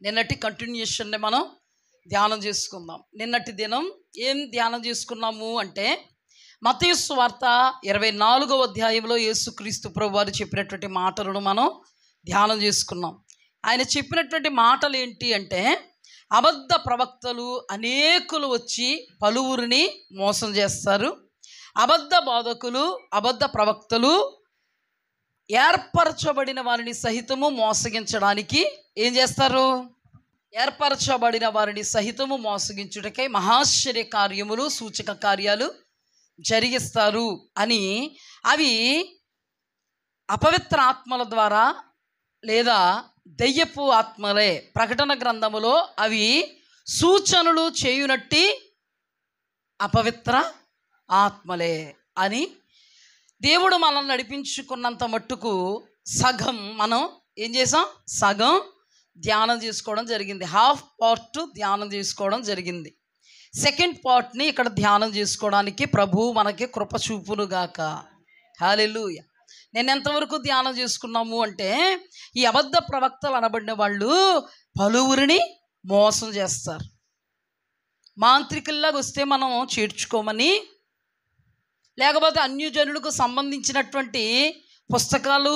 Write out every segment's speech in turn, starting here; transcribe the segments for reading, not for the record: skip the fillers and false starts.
నిన్నటి కంటిన్యూషన్ని మనం ధ్యానం చేసుకుందాం. నిన్నటి దినం ఏం ధ్యానం చేసుకున్నాము అంటే మత్తయి సువార్త 24వ అధ్యాయంలో యేసుక్రీస్తు ప్రభువారు చెప్పినటువంటి మాటలను మనం ధ్యానం చేసుకున్నాం. ఆయన చెప్పినటువంటి మాటలు ఏంటి అంటే, అబద్ధ ప్రవక్తలు అనేకులు వచ్చి పలువురిని మోసం చేస్తారు. అబద్ధ బోధకులు, అబద్ధ ప్రవక్తలు ఏర్పరచబడిన వారిని సహితము మోసగించడానికి ఏం చేస్తారు? ఏర్పరచబడిన వారిని సహితము మోసగించుటకై మహాశ్చర్య కార్యములు, సూచక కార్యాలు జరిగిస్తారు అని. అవి అపవిత్ర ఆత్మల ద్వారా లేదా దెయ్యపు ఆత్మలే. ప్రకటన గ్రంథములో అవి సూచనలు చేయునట్టి అపవిత్ర ఆత్మలే అని దేవుడు మనల్ని నడిపించుకున్నంత మట్టుకు సగం మనం ఏం చేసాం? సగం ధ్యానం చేసుకోవడం జరిగింది. హాఫ్ పార్ట్ ధ్యానం చేసుకోవడం జరిగింది. సెకండ్ పార్ట్ని ఇక్కడ ధ్యానం చేసుకోవడానికి ప్రభువు మనకి కృప చూపునుగాక. హల్లెలూయా. నేను ఎంతవరకు ధ్యానం చేసుకున్నాము అంటే, ఈ అబద్ధ ప్రవక్తలు అనబడిన వాళ్ళు పలువురిని మోసం చేస్తారు. మాంత్రికుల్లాగా వస్తే మనం చేర్చుకోమని, లేకపోతే అన్యజనులకు సంబంధించినటువంటి పుస్తకాలు,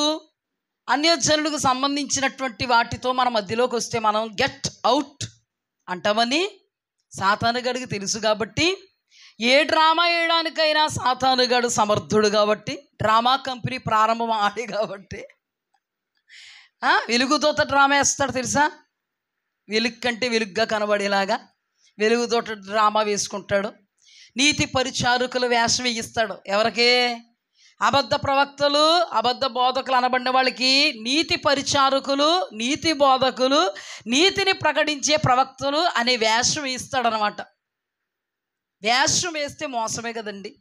అన్యజనులకు సంబంధించినటువంటి వాటితో మన మధ్యలోకి వస్తే మనం గెట్ అవుట్ అంటామని సాతానుగాడికి తెలుసు. కాబట్టి ఏ డ్రామా వేయడానికైనా సాతానుగాడు సమర్థుడు. కాబట్టి డ్రామా కంపెనీ ప్రారంభం ఆడి కాబట్టి వెలుగుతోట డ్రామా వేస్తాడు తెలుసా? వెలుగు కంటే వెలుగ్గా కనబడేలాగా వెలుగుతోట డ్రామా వేసుకుంటాడు. నీతి పరిచారకులు వేషం వేయిస్తాడు. ఎవరికి? అబద్ధ ప్రవక్తలు, అబద్ధ బోధకులు అనబడిన వాళ్ళకి నీతి పరిచారకులు, నీతి బోధకులు, నీతిని ప్రకటించే ప్రవక్తలు అనే వేషం వేయిస్తాడనమాట. వేషం వేస్తే మోసమే కదండి.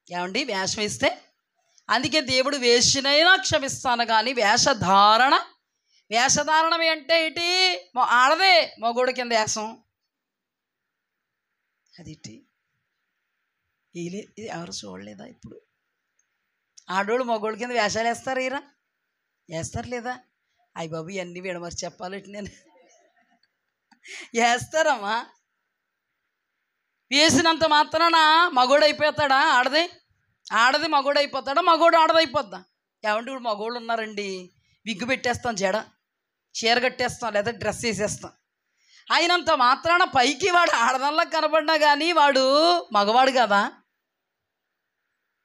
ఏమండి? వేషం వేస్తే. అందుకే దేవుడు వేషనైనా క్షమిస్తాను కానీ వేషధారణ అంటే ఏంటి? ఆడదే మగోడి కింద వేషం. అదేంటి? ఇది ఎవరు చూడలేదా? ఇప్పుడు ఆడోళ్ళు మగోళ్ళ కింద వేషాలు వేస్తారు. వేస్తారు లేదా? అయ్య బాబు ఇవన్నీ విడమర్చి చెప్పాలి. నేను వేస్తారమ్మా. వేసినంత మాత్రాన మగోడు అయిపోతాడా? ఆడది మగోడు అయిపోతాడా? మగోడు ఆడదైపోద్దా? ఏమంటే ఇప్పుడు మగోళ్ళు ఉన్నారండి, విగ్గు పెట్టేస్తాం, జడ చీర కట్టేస్తాం, లేదా డ్రెస్ వేసేస్తాం. అయినంత మాత్రాన పైకి వాడు ఆడదానిలా కనబడినా కానీ వాడు మగవాడు కదా.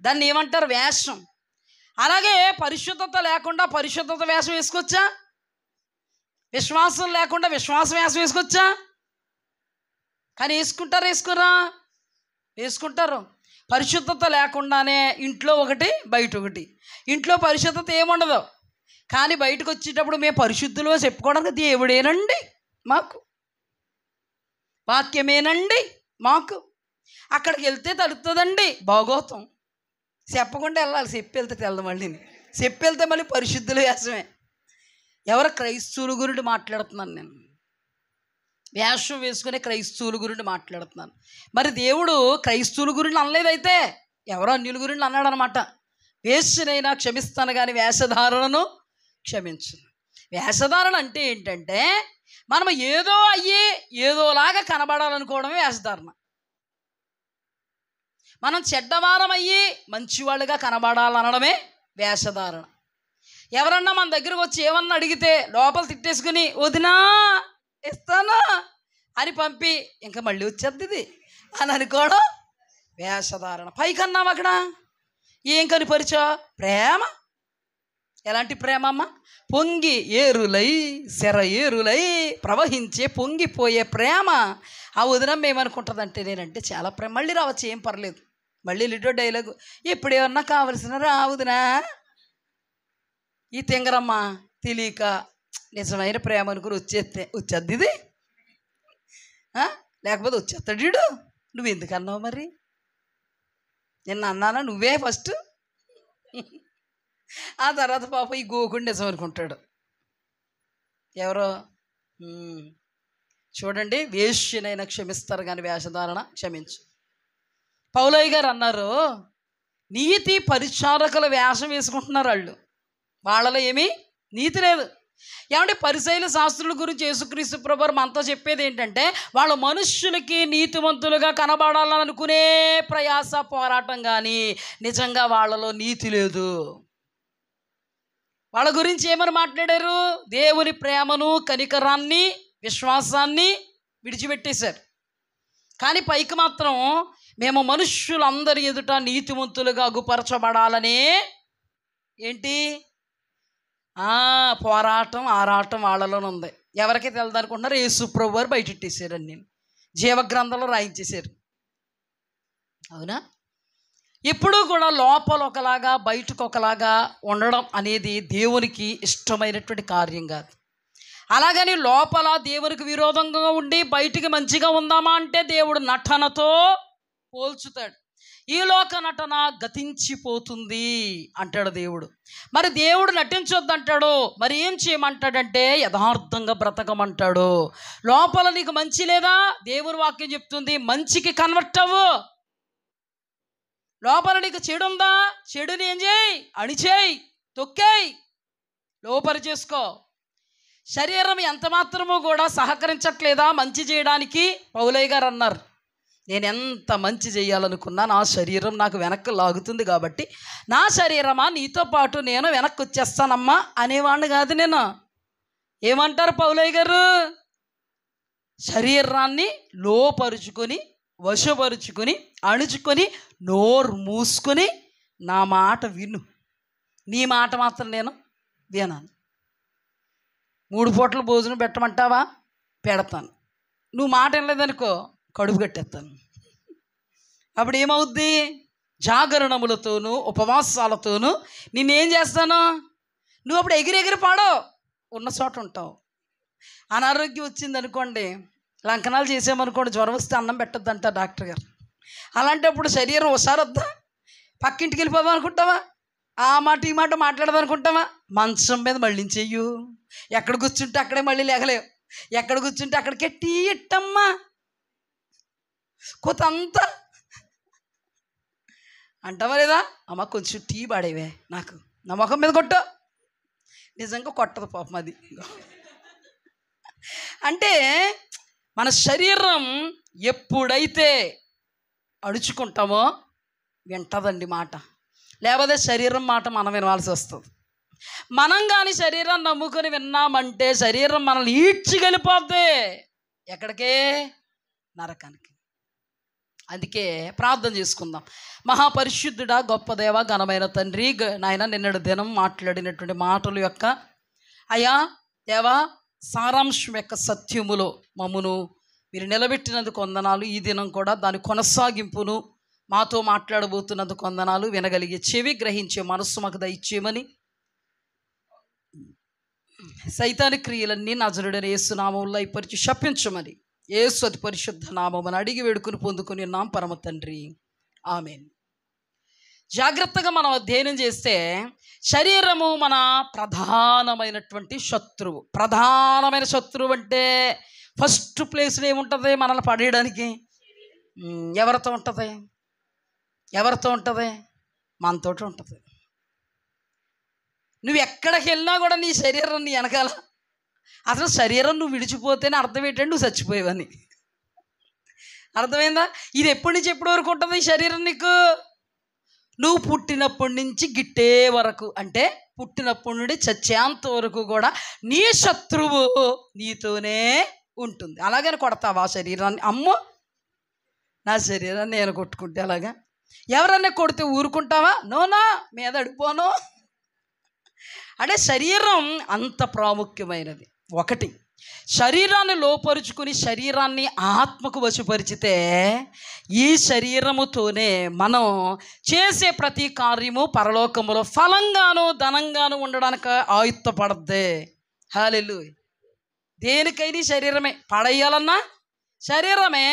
దాన్ని ఏమంటారు? వేషం. అలాగే పరిశుద్ధత లేకుండా పరిశుద్ధత వేషం వేసుకోవచ్చా? విశ్వాసం లేకుండా విశ్వాస వేషం వేసుకోవచ్చా? కానీ వేసుకుంటారు. పరిశుద్ధత లేకుండానే ఇంట్లో ఒకటి బయట ఒకటి. ఇంట్లో పరిశుద్ధత ఏముండదు, కానీ బయటకు వచ్చేటప్పుడు మేము పరిశుద్ధులు చెప్పుకోవడానికి దేవుడేనండి మాకు, వాక్యమేనండి మాకు. అక్కడికి వెళ్తే తడుతుందండి భాగోతం. చెప్పకుండా వెళ్ళాలి, చెప్పి వెళ్తే తెలదు. మళ్ళీ చెప్పి వెళ్తే మళ్ళీ పరిశుద్ధుల వేషమే. ఎవరు? క్రైస్తవుల గురించి మాట్లాడుతున్నాను నేను. వేషం వేసుకునే క్రైస్తవుల గురించి మాట్లాడుతున్నాను. మరి దేవుడు క్రైస్తవుల గురించి అనలేదైతే ఎవరో అన్యుల గురించి అన్నాడు అనమాట. వేషనైనా క్షమిస్తాను కానీ వేషధారణను క్షమించను. వేషధారణ అంటే ఏంటంటే, మనం ఏదో అయ్యి ఏదోలాగా కనబడాలనుకోవడమే వేషధారణ. మనం చెడ్డవారం అయ్యి మంచివాళ్ళుగా కనబడాలనడమే వేషధారణ. ఎవరన్నా మన దగ్గరకు వచ్చి ఏమన్నా అడిగితే లోపల తిట్టేసుకుని వదినా ఇస్తానా అని పంపి ఇంకా మళ్ళీ వచ్చేది ఇది అని అనుకోవడం వేషధారణ. పైకన్నాం అక్కడ ఏం కనిపరిచా? ప్రేమ. ఎలాంటి ప్రేమ అమ్మ? పొంగి ఏరులై ఏరులై ప్రవహించే పొంగిపోయే ప్రేమ. ఆ వదినం ఏమనుకుంటుందంటే, నేనంటే చాలా ప్రేమ. మళ్ళీ రావచ్చు, ఏం పర్లేదు. మళ్ళీ లిటో డైలాగు, ఎప్పుడేమన్నా కావలసిన రావుదినా. ఈ తింగరమ్మ తెలియక నిజమైన ప్రేమ అనుకుని వచ్చేద్ది ఇది. లేకపోతే వచ్చేస్తాడు వీడు. నువ్వు ఎందుకు అన్నావు మరి? నిన్న అన్నానా? నువ్వే ఫస్ట్. ఆ తర్వాత పాప ఈ గోకుడు నిజం అనుకుంటాడు. ఎవరో చూడండి, వేష్యనైనా క్షమిస్తారు కానీ వేషధారణ క్షమించు. పౌలయ్య గారు అన్నారు, నీతి పరిచారకుల వేషం వేసుకుంటున్నారు వాళ్ళు. వాళ్ళలో ఏమీ నీతి లేదు. ఏమంటే పరిసయ్యుల శాస్త్రుల గురించి యేసుక్రీస్తు ప్రభువారు మనతో చెప్పేది ఏంటంటే, వాళ్ళు మనుష్యులకి నీతిమంతులుగా కనబడాలనుకునే ప్రయాస పోరాటం, కానీ నిజంగా వాళ్ళలో నీతి లేదు. వాళ్ళ గురించి ఏమని మాట్లాడారు? దేవుని ప్రేమను, కనికరాన్ని, విశ్వాసాన్ని విడిచిపెట్టేశారు. కానీ పైకి మాత్రం మేము మనుష్యులందరి ఎదుట నీతిమంతులుగా అగుపరచబడాలనే ఏంటి పోరాటం, ఆరాటం వాళ్ళలోనే ఉంది. ఎవరికి తెలదనుకుంటున్నారు? యేసు ప్రభు వారు బయటెట్టేశారు, అన్ని జీవగ్రంథంలో రాయించేశారు. అవునా? ఇప్పుడు కూడా లోపల ఒకలాగా బయటకు ఒకలాగా ఉండడం అనేది దేవునికి ఇష్టమైనటువంటి కార్యం కాదు. అలాగని లోపల దేవునికి విరోధంగా ఉండి బయటికి మంచిగా ఉందామా అంటే దేవుడు నటనతో పోల్చుతాడు. ఈ లోక నటన గతించిపోతుంది అంటాడు దేవుడు. మరి దేవుడు నటించొద్దంటాడు, మరి ఏం చేయమంటాడంటే యథార్థంగా బ్రతకమంటాడు. లోపల నీకు మంచి లేదా? దేవుని వాక్యం చెప్తుంది, మంచికి కన్వర్ట్ అవ్వు. లోపల నీకు చెడు ఉందా? చెడుని ఏం చేయి? అణిచేయి, తొక్కేయి, లోపలి చేసుకో. శరీరం ఎంత మాత్రమూ కూడా సహకరించట్లేదా మంచి చేయడానికి? పౌలయ్య గారు అన్నారు, నేను ఎంత మంచి చేయాలనుకున్నా నా శరీరం నాకు వెనక్కి లాగుతుంది, కాబట్టి నా శరీరమా నీతో పాటు నేను వెనక్కి వచ్చేస్తానమ్మా అనేవాడిని కాదు నేను. ఏమంటారు పౌలయ్య గారు? శరీరాన్ని లోపరుచుకొని, వశపరుచుకొని, అణుచుకొని, నోరు మూసుకొని నా మాట విను. నీ మాట మాత్రం నేను వినాను. 3 పూటల భోజనం పెట్టమంటావా? పెడతాను. నువ్వు మాట వినలేదనుకో కడుపు కట్టేస్తాను. అప్పుడు ఏమవుద్ది? జాగరణములతోనూ ఉపవాసాలతోనూ నిన్నేం చేస్తాను? నువ్వు అప్పుడు ఎగిరి పాడో, ఉన్న చోట ఉంటావు. అనారోగ్యం వచ్చింది అనుకోండి, లంకనాలు చేసామనుకోండి, జ్వరం వస్తే అన్నం పెట్టొద్దంట డాక్టర్ గారు. అలాంటప్పుడు శరీరం ఒకసారొద్దా? పక్కింటికి వెళ్ళిపోదాం అనుకుంటావా? ఆ మాట ఈ మాట మాట్లాడదాం అనుకుంటావా? మంచం మీద మళ్ళీ చెయ్యు. ఎక్కడ కూర్చుంటే అక్కడే మళ్ళీ లేగలేవు. ఎక్కడ కూర్చుంటే అక్కడికే టీ ఇట్టమ్మా కొత్తంతా అంటావా లేదా? అమ్మ కొంచెం టీ పాడేవే, నాకు నా ముఖం మీద కొట్టు. నిజంగా కొట్టదు పాపం అది. అంటే మన శరీరం ఎప్పుడైతే అడుచుకుంటామో వింటదండి మాట, లేకపోతే శరీరం మాట మనం వినవలసి వస్తుంది. మనం కానీ శరీరాన్ని నమ్ముకొని విన్నామంటే శరీరం మనల్ని ఈడ్చికెళ్ళిపోద్ది. ఎక్కడికే? నరకానికి. అందుకే ప్రార్థన చేసుకుందాం. మహాపరిశుద్ధుడా, గొప్ప దేవ, ఘనమైన తండ్రి, నాయన నిన్నటి దినం మాట్లాడినటువంటి మాటల యొక్క అయా దేవా సారాంశం యొక్క సత్యములో మమ్మును మీరు నిలబెట్టినందుకు వందనాలు. ఈ దినం కూడా దాని కొనసాగింపును మాతో మాట్లాడబోతున్నందుకు వందనాలు. వినగలిగే చెవి, గ్రహించే మనస్సు మాకు దయచేయమని, సైతాని క్రియలన్నీ నజరుడైన యేసు నామములో ఇప్పటికి శపించమని యేసు అతి పరిశుద్ధ నామమును అడిగి వేడుకుని పొందుకుని ఉన్నాం పరమ తండ్రి, ఆమేన్. జాగ్రత్తగా మనం అధ్యయనం చేస్తే శరీరము మన ప్రధానమైనటువంటి శత్రువు. ప్రధానమైన శత్రువు అంటే ఫస్ట్ ప్లేస్లో ఏముంటుంది మనల్ని పడేయడానికి? ఎవరితో ఉంటుంది? ఎవరితో ఉంటుంది? మనతో ఉంటుంది. నువ్వు ఎక్కడికి వెళ్ళినా కూడా నీ శరీరం నీ వెనకాల. అసలు శరీరం నువ్వు విడిచిపోతేనే అర్థం ఏంటంటే నువ్వు చచ్చిపోయేవని. అర్థమైందా? ఇది ఎప్పటి నుంచి ఎప్పటి వరకు ఉంటుంది ఈ శరీరం నీకు? నువ్వు పుట్టినప్పటి నుంచి గిట్టే వరకు, అంటే పుట్టినప్పటి నుండి చచ్చేంత వరకు కూడా నీ శత్రువు నీతోనే ఉంటుంది. అలాగని కొడతావా శరీరాన్ని? అమ్మో నా శరీరాన్ని నేను కొట్టుకుంటే అలాగా? ఎవరన్నా కొడితే ఊరుకుంటావా? నోనా మీద అడిపోను. అంటే శరీరం అంత ప్రాముఖ్యమైనది. ఒకటి, శరీరాన్ని లోపరుచుకుని శరీరాన్ని ఆత్మకు వశపరిచితే ఈ శరీరముతోనే మనం చేసే ప్రతి కార్యము పరలోకములో ఫలంగాను ధనంగాను ఉండడానికి ఆయుత్తపడద్ది. హల్లెలూయా. దేనికైనా శరీరమే. పడేయాలన్నా శరీరమే,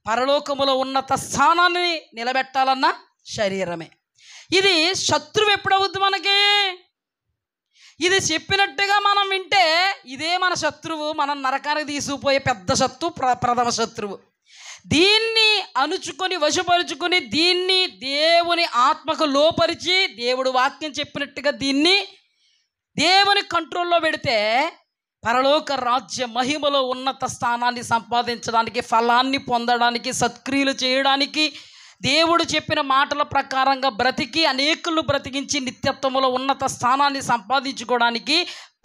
పరలోకములో ఉన్నత స్థానాన్ని నిలబెట్టాలన్నా శరీరమే. ఇది శత్రువు ఎప్పుడవుద్ది మనకి? ఇది చెప్పినట్టుగా మనం వింటే ఇదే మన శత్రువు, మనం నరకానికి తీసుకుపోయే పెద్ద శత్రువు, ప్రథమ శత్రువు. దీన్ని అణుచుకొని వశపరుచుకొని దీన్ని దేవుని ఆత్మకు లోపరిచి దేవుడు వాక్యం చెప్పినట్టుగా దీన్ని దేవుని కంట్రోల్లో పెడితే పరలోక రాజ్య మహిమలో ఉన్నత స్థానాన్ని సంపాదించడానికి, ఫలాన్ని పొందడానికి, సత్క్రియలు చేయడానికి, దేవుడు చెప్పిన మాటల ప్రకారంగా బ్రతికి అనేకులను బ్రతికించి నిత్యత్వములో ఉన్నత స్థానాన్ని సంపాదించుకోవడానికి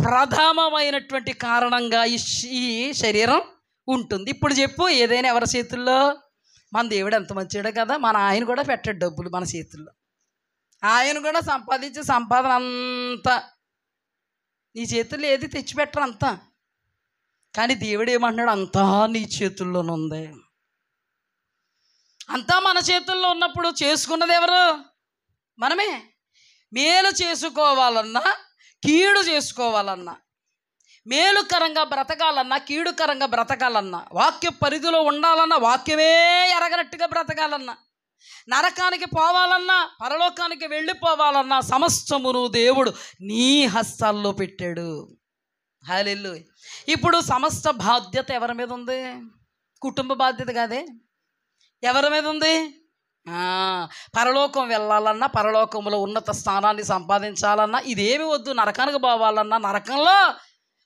ప్రథమమైనటువంటి కారణంగా ఈ శరీరం ఉంటుంది. ఇప్పుడు చెప్పు, ఏదైనా ఎవరి చేతుల్లో? మన దేవుడు ఎంత మంచివాడు కదా, మన ఆయన కూడా పెట్టాడు డబ్బులు మన చేతుల్లో. ఆయన కూడా సంపాదించే సంపాదన అంతా నీ చేతుల్లో ఏది తెచ్చిపెట్టరు అంతా. కానీ దేవుడు ఏమంటున్నాడు? అంతా నీ చేతుల్లోనే ఉంది. అంతా మన చేతుల్లో ఉన్నప్పుడు చేసుకున్నది ఎవరు? మనమే. మేలు చేసుకోవాలన్నా, కీడు చేసుకోవాలన్నా, మేలుకరంగా బ్రతకాలన్నా, కీడుకరంగా బ్రతకాలన్నా, వాక్య పరిధిలో ఉండాలన్నా, వాక్యమే ఎరగనట్టుగా బ్రతకాలన్నా, నరకానికి పోవాలన్నా, పరలోకానికి వెళ్ళిపోవాలన్నా, సమస్తమును దేవుడు నీ హస్తాల్లో పెట్టాడు. హల్లెలూయా. ఇప్పుడు సమస్త బాధ్యత ఎవరి మీద ఉంది? కుటుంబ బాధ్యత కాదే, ఎవరి మీద ఉంది? పరలోకం వెళ్ళాలన్నా, పరలోకంలో ఉన్నత స్థానాన్ని సంపాదించాలన్నా, ఇదేమి వద్దు, నరకానికి పోవాలన్నా, నరకంలో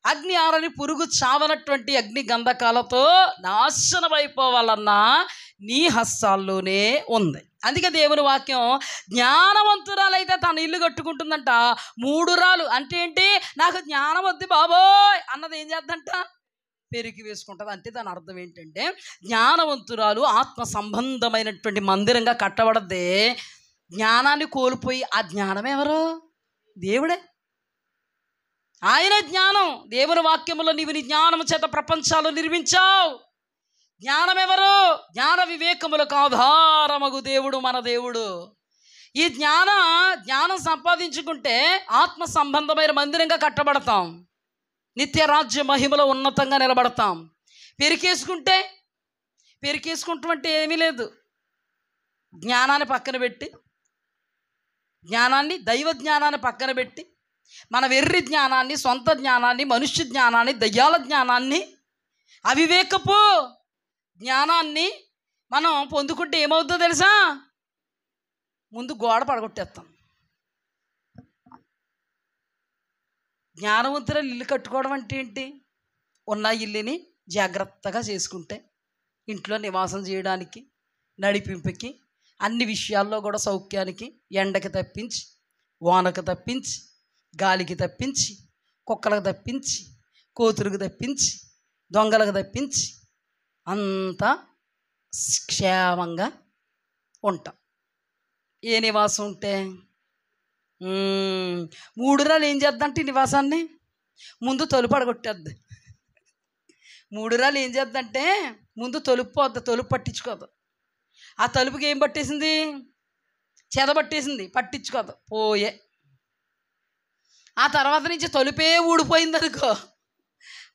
అగ్ని ఆరని పురుగు చావనటువంటి అగ్ని గంధకాలతో నాశనం అయిపోవాలన్నా నీ హస్తాల్లోనే ఉంది. అందుకే దేవుని వాక్యం, జ్ఞానవంతురాలైతే తన ఇల్లు కట్టుకుంటుందంట. 3 రాలు అంటే ఏంటి? నాకు జ్ఞానం వద్దు బాబోయ్ అన్నది ఏం చేద్దంట? పెరిగి వేసుకుంటుంది. అంటే దాని అర్థం ఏంటంటే, జ్ఞానవంతురాలు ఆత్మ సంబంధమైనటువంటి మందిరంగా కట్టబడద్దే. జ్ఞానాన్ని కోల్పోయి, ఆ జ్ఞానం ఎవరు? దేవుడే. ఆయన జ్ఞానం. దేవుని వాక్యములో నీవు నీ జ్ఞానము చేత ప్రపంచాలు నిర్మించావు. జ్ఞానం ఎవరు? జ్ఞాన వివేకములకు ఆధారమగు దేవుడు మన దేవుడు. ఈ జ్ఞానం సంపాదించుకుంటే ఆత్మ సంబంధమైన మందిరంగా కట్టబడతాం, నిత్య రాజ్య మహిమలో ఉన్నతంగా నిలబడతాం. పెరికేసుకుంటామంటే ఏమీ లేదు. జ్ఞానాన్ని పక్కన పెట్టి, దైవ జ్ఞానాన్ని పక్కన పెట్టి, మన వెర్రి జ్ఞానాన్ని, సొంత జ్ఞానాన్ని, మనుష్య జ్ఞానాన్ని, దయ్యాల జ్ఞానాన్ని, అవివేకపు జ్ఞానాన్ని మనం పొందుకుంటే ఏమవుతుందో తెలుసా? ముందు గోడ పడగొట్టేస్తాం. జ్ఞానవంతులు ఇల్లు కట్టుకోవడం అంటే ఏంటి? ఉన్న ఇల్లుని జాగ్రత్తగా చేసుకుంటే, ఇంట్లో నివాసం చేయడానికి, నడిపింపుకి, అన్ని విషయాల్లో కూడా సౌఖ్యానికి, ఎండకి తప్పించి, వానకు తప్పించి, గాలికి తప్పించి, కుక్కలకు తప్పించి, కోతులకు తప్పించి, దొంగలకు తప్పించి అంతా క్షేమంగా ఉంటాం. ఏ నివాసం ఉంటే 3 రాలు ఏం చేద్దంటే నివాసాన్ని ముందు తలుపు పడగొట్టేద్ది. 3 రాలు ఏం చేద్దంటే ముందు తలుపు పట్టించుకోదు. ఆ తలుపుకి ఏం పట్టేసింది? చెద పట్టేసింది, పట్టించుకోదు, పోయే. ఆ తర్వాత నుంచి తలుపే ఊడిపోయింది అనుకో,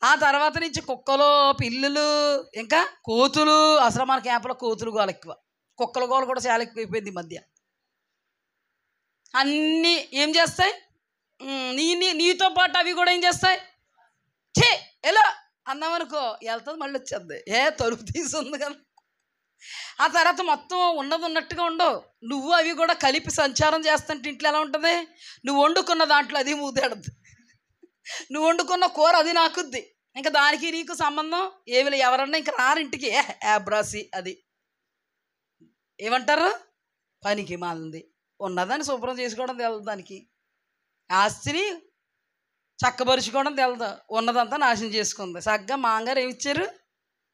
ఆ తర్వాత నుంచి కుక్కలు, పిల్లులు, ఇంకా కోతులు. అసలు మన క్యాంపులో కోతులు గోల ఎక్కువ, కుక్కల గోల కూడా చాలా ఎక్కువైపోయింది ఈ మధ్య. అన్నీ ఏం చేస్తాయి? నీతో పాటు అవి కూడా ఏం చేస్తాయి? ఛే ఎలా అన్నామనుకో, వెళ్తుంది, మళ్ళీ వచ్చేద్ది. తలుపు తీసుంది కదా. ఆ తర్వాత మొత్తం ఉన్నట్టుగా ఉండవు. నువ్వు అవి కూడా కలిపి సంచారం చేస్తుంటే ఇంట్లో ఎలా ఉంటుంది? నువ్వు వండుకున్న దాంట్లో అది మూదేడద్దు, నువ్వు వండుకున్న కూర అది నాకుద్ది. ఇంకా దానికి నీకు సంబంధం ఏమి లేదు. ఎవరన్నా ఇంకా రారింటికి యాబ్రాసి అది ఏమంటారు? పనికి మాలింది. ఉన్నదాన్ని శుభ్రం చేసుకోవడం తెలదు, దానికి ఆస్తిని చక్కబరుచుకోవడం తెలదు, ఉన్నదంతా నాశనం చేసుకుంది. చక్కగా మాంగారు ఏమి ఇచ్చారు?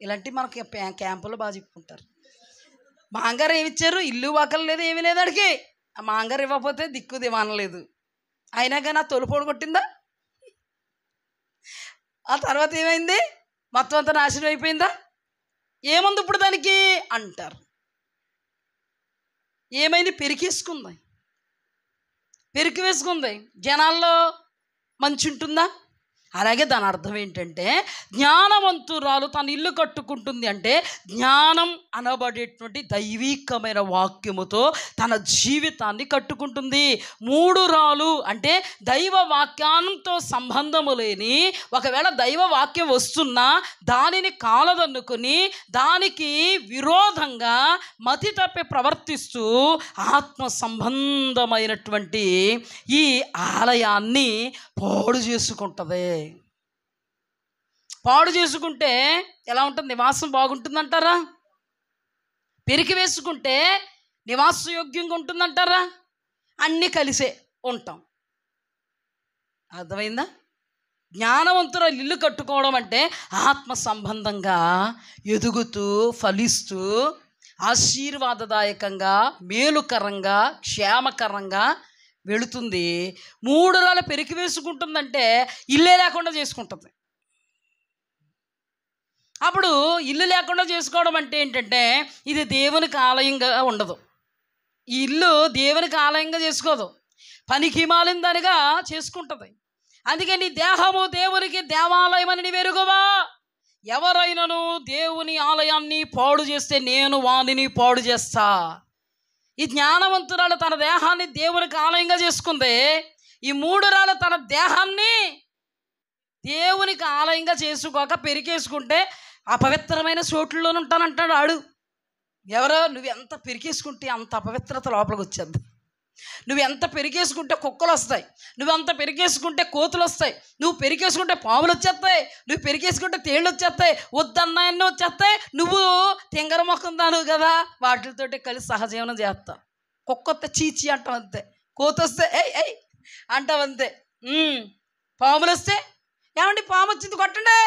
ఇలాంటివి మనకి క్యాంపులో బాగా చెప్పుకుంటారు. మాంగారు ఏమి ఇచ్చారు? ఇల్లు వాకలు లేదు, ఏమీ లేదు అడిగి. ఆ మాంగారు ఇవ్వకపోతే దిక్కు దివానలేదు. అయినా కానీ ఆ తొలిపోడు కొట్టిందా? ఆ తర్వాత ఏమైంది? మొత్తం అంతా నాశనం అయిపోయిందా? ఏముంది ఇప్పుడు దానికి అంటారు. ఏమైంది? పెరికేసుకుంది, పెరికి వేసుకుంది. జనాల్లో మంచి ఉంటుందా? అలాగే దాని అర్థం ఏంటంటే, జ్ఞానవంతురాలు తన ఇల్లు కట్టుకుంటుంది అంటే, జ్ఞానం అనబడేటువంటి దైవికమైన వాక్యముతో తన జీవితాన్ని కట్టుకుంటుంది. 3 రాలు అంటే దైవ వాక్యంతో సంబంధము లేని, ఒకవేళ దైవ వాక్యం వస్తున్నా దానిని కాలదన్నుకొని దానికి విరోధంగా మతి తప్పి ప్రవర్తిస్తూ ఆత్మ సంబంధమైనటువంటి ఈ ఆలయాన్ని పాడు చేసుకుంటుంది. పాడు చేసుకుంటే ఎలా ఉంటుంది? నివాసం బాగుంటుందంటారా? పెరికి వేసుకుంటే నివాసయోగ్యంగా ఉంటుందంటారా? అన్నీ కలిసే ఉంటాం. అర్థమైందా? జ్ఞానవంతుల ఇల్లు కట్టుకోవడం అంటే ఆత్మ సంబంధంగా ఎదుగుతూ ఫలిస్తూ ఆశీర్వాదదాయకంగా మేలుకరంగా క్షేమకరంగా వెళుతుంది. 3 నెలలు పెరికి వేసుకుంటుందంటే ఇల్లే లేకుండా చేసుకుంటుంది. అప్పుడు ఇల్లు లేకుండా చేసుకోవడం అంటే ఏంటంటే ఇది దేవునికి ఆలయంగా ఉండదు. ఈ ఇల్లు దేవునికి ఆలయంగా చేసుకోదు, పనికి మాలిన దానిగా చేసుకుంటుంది. అందుకే నీ దేహము దేవునికి దేవాలయం అని నీవు ఎరుగవా? ఎవరైనాను దేవుని ఆలయాన్ని పాడు చేస్తే నేను వానిని పాడు చేస్తా. ఈ జ్ఞానవంతురాలు తన దేహాన్ని దేవునికి ఆలయంగా చేసుకుంది. ఈ 3 రాళ్ళు తన దేహాన్ని దేవునికి ఆలయంగా చేసుకోక పెరికేసుకుంటే అపవిత్రమైన చోట్లలోనే ఉంటానంటాడు ఆడు. ఎవరో నువ్వు ఎంత పెరికేసుకుంటే అంత అపవిత్రత లోపలికి వచ్చేది. నువ్వు ఎంత పెరిగేసుకుంటే కుక్కలు వస్తాయి, నువ్వు అంత పెరిగేసుకుంటే కోతులు వస్తాయి, నువ్వు పెరిగేసుకుంటే పాములు వచ్చేస్తాయి, నువ్వు పెరిగేసుకుంటే తేళ్ళు వచ్చేస్తాయి, వద్దన్నాయన్నీ వచ్చేస్తాయి. నువ్వు తింగర మొక్కం దాను కదా, వాటితోటి కలిసి సహజీవనం చేస్తావు. కుక్క వస్తే చీచి అంటావు అంతే, కోత వస్తే ఏయ్ అంటావు అంతే. పాములు వస్తే ఏమండి పాము వచ్చింది కొట్టండి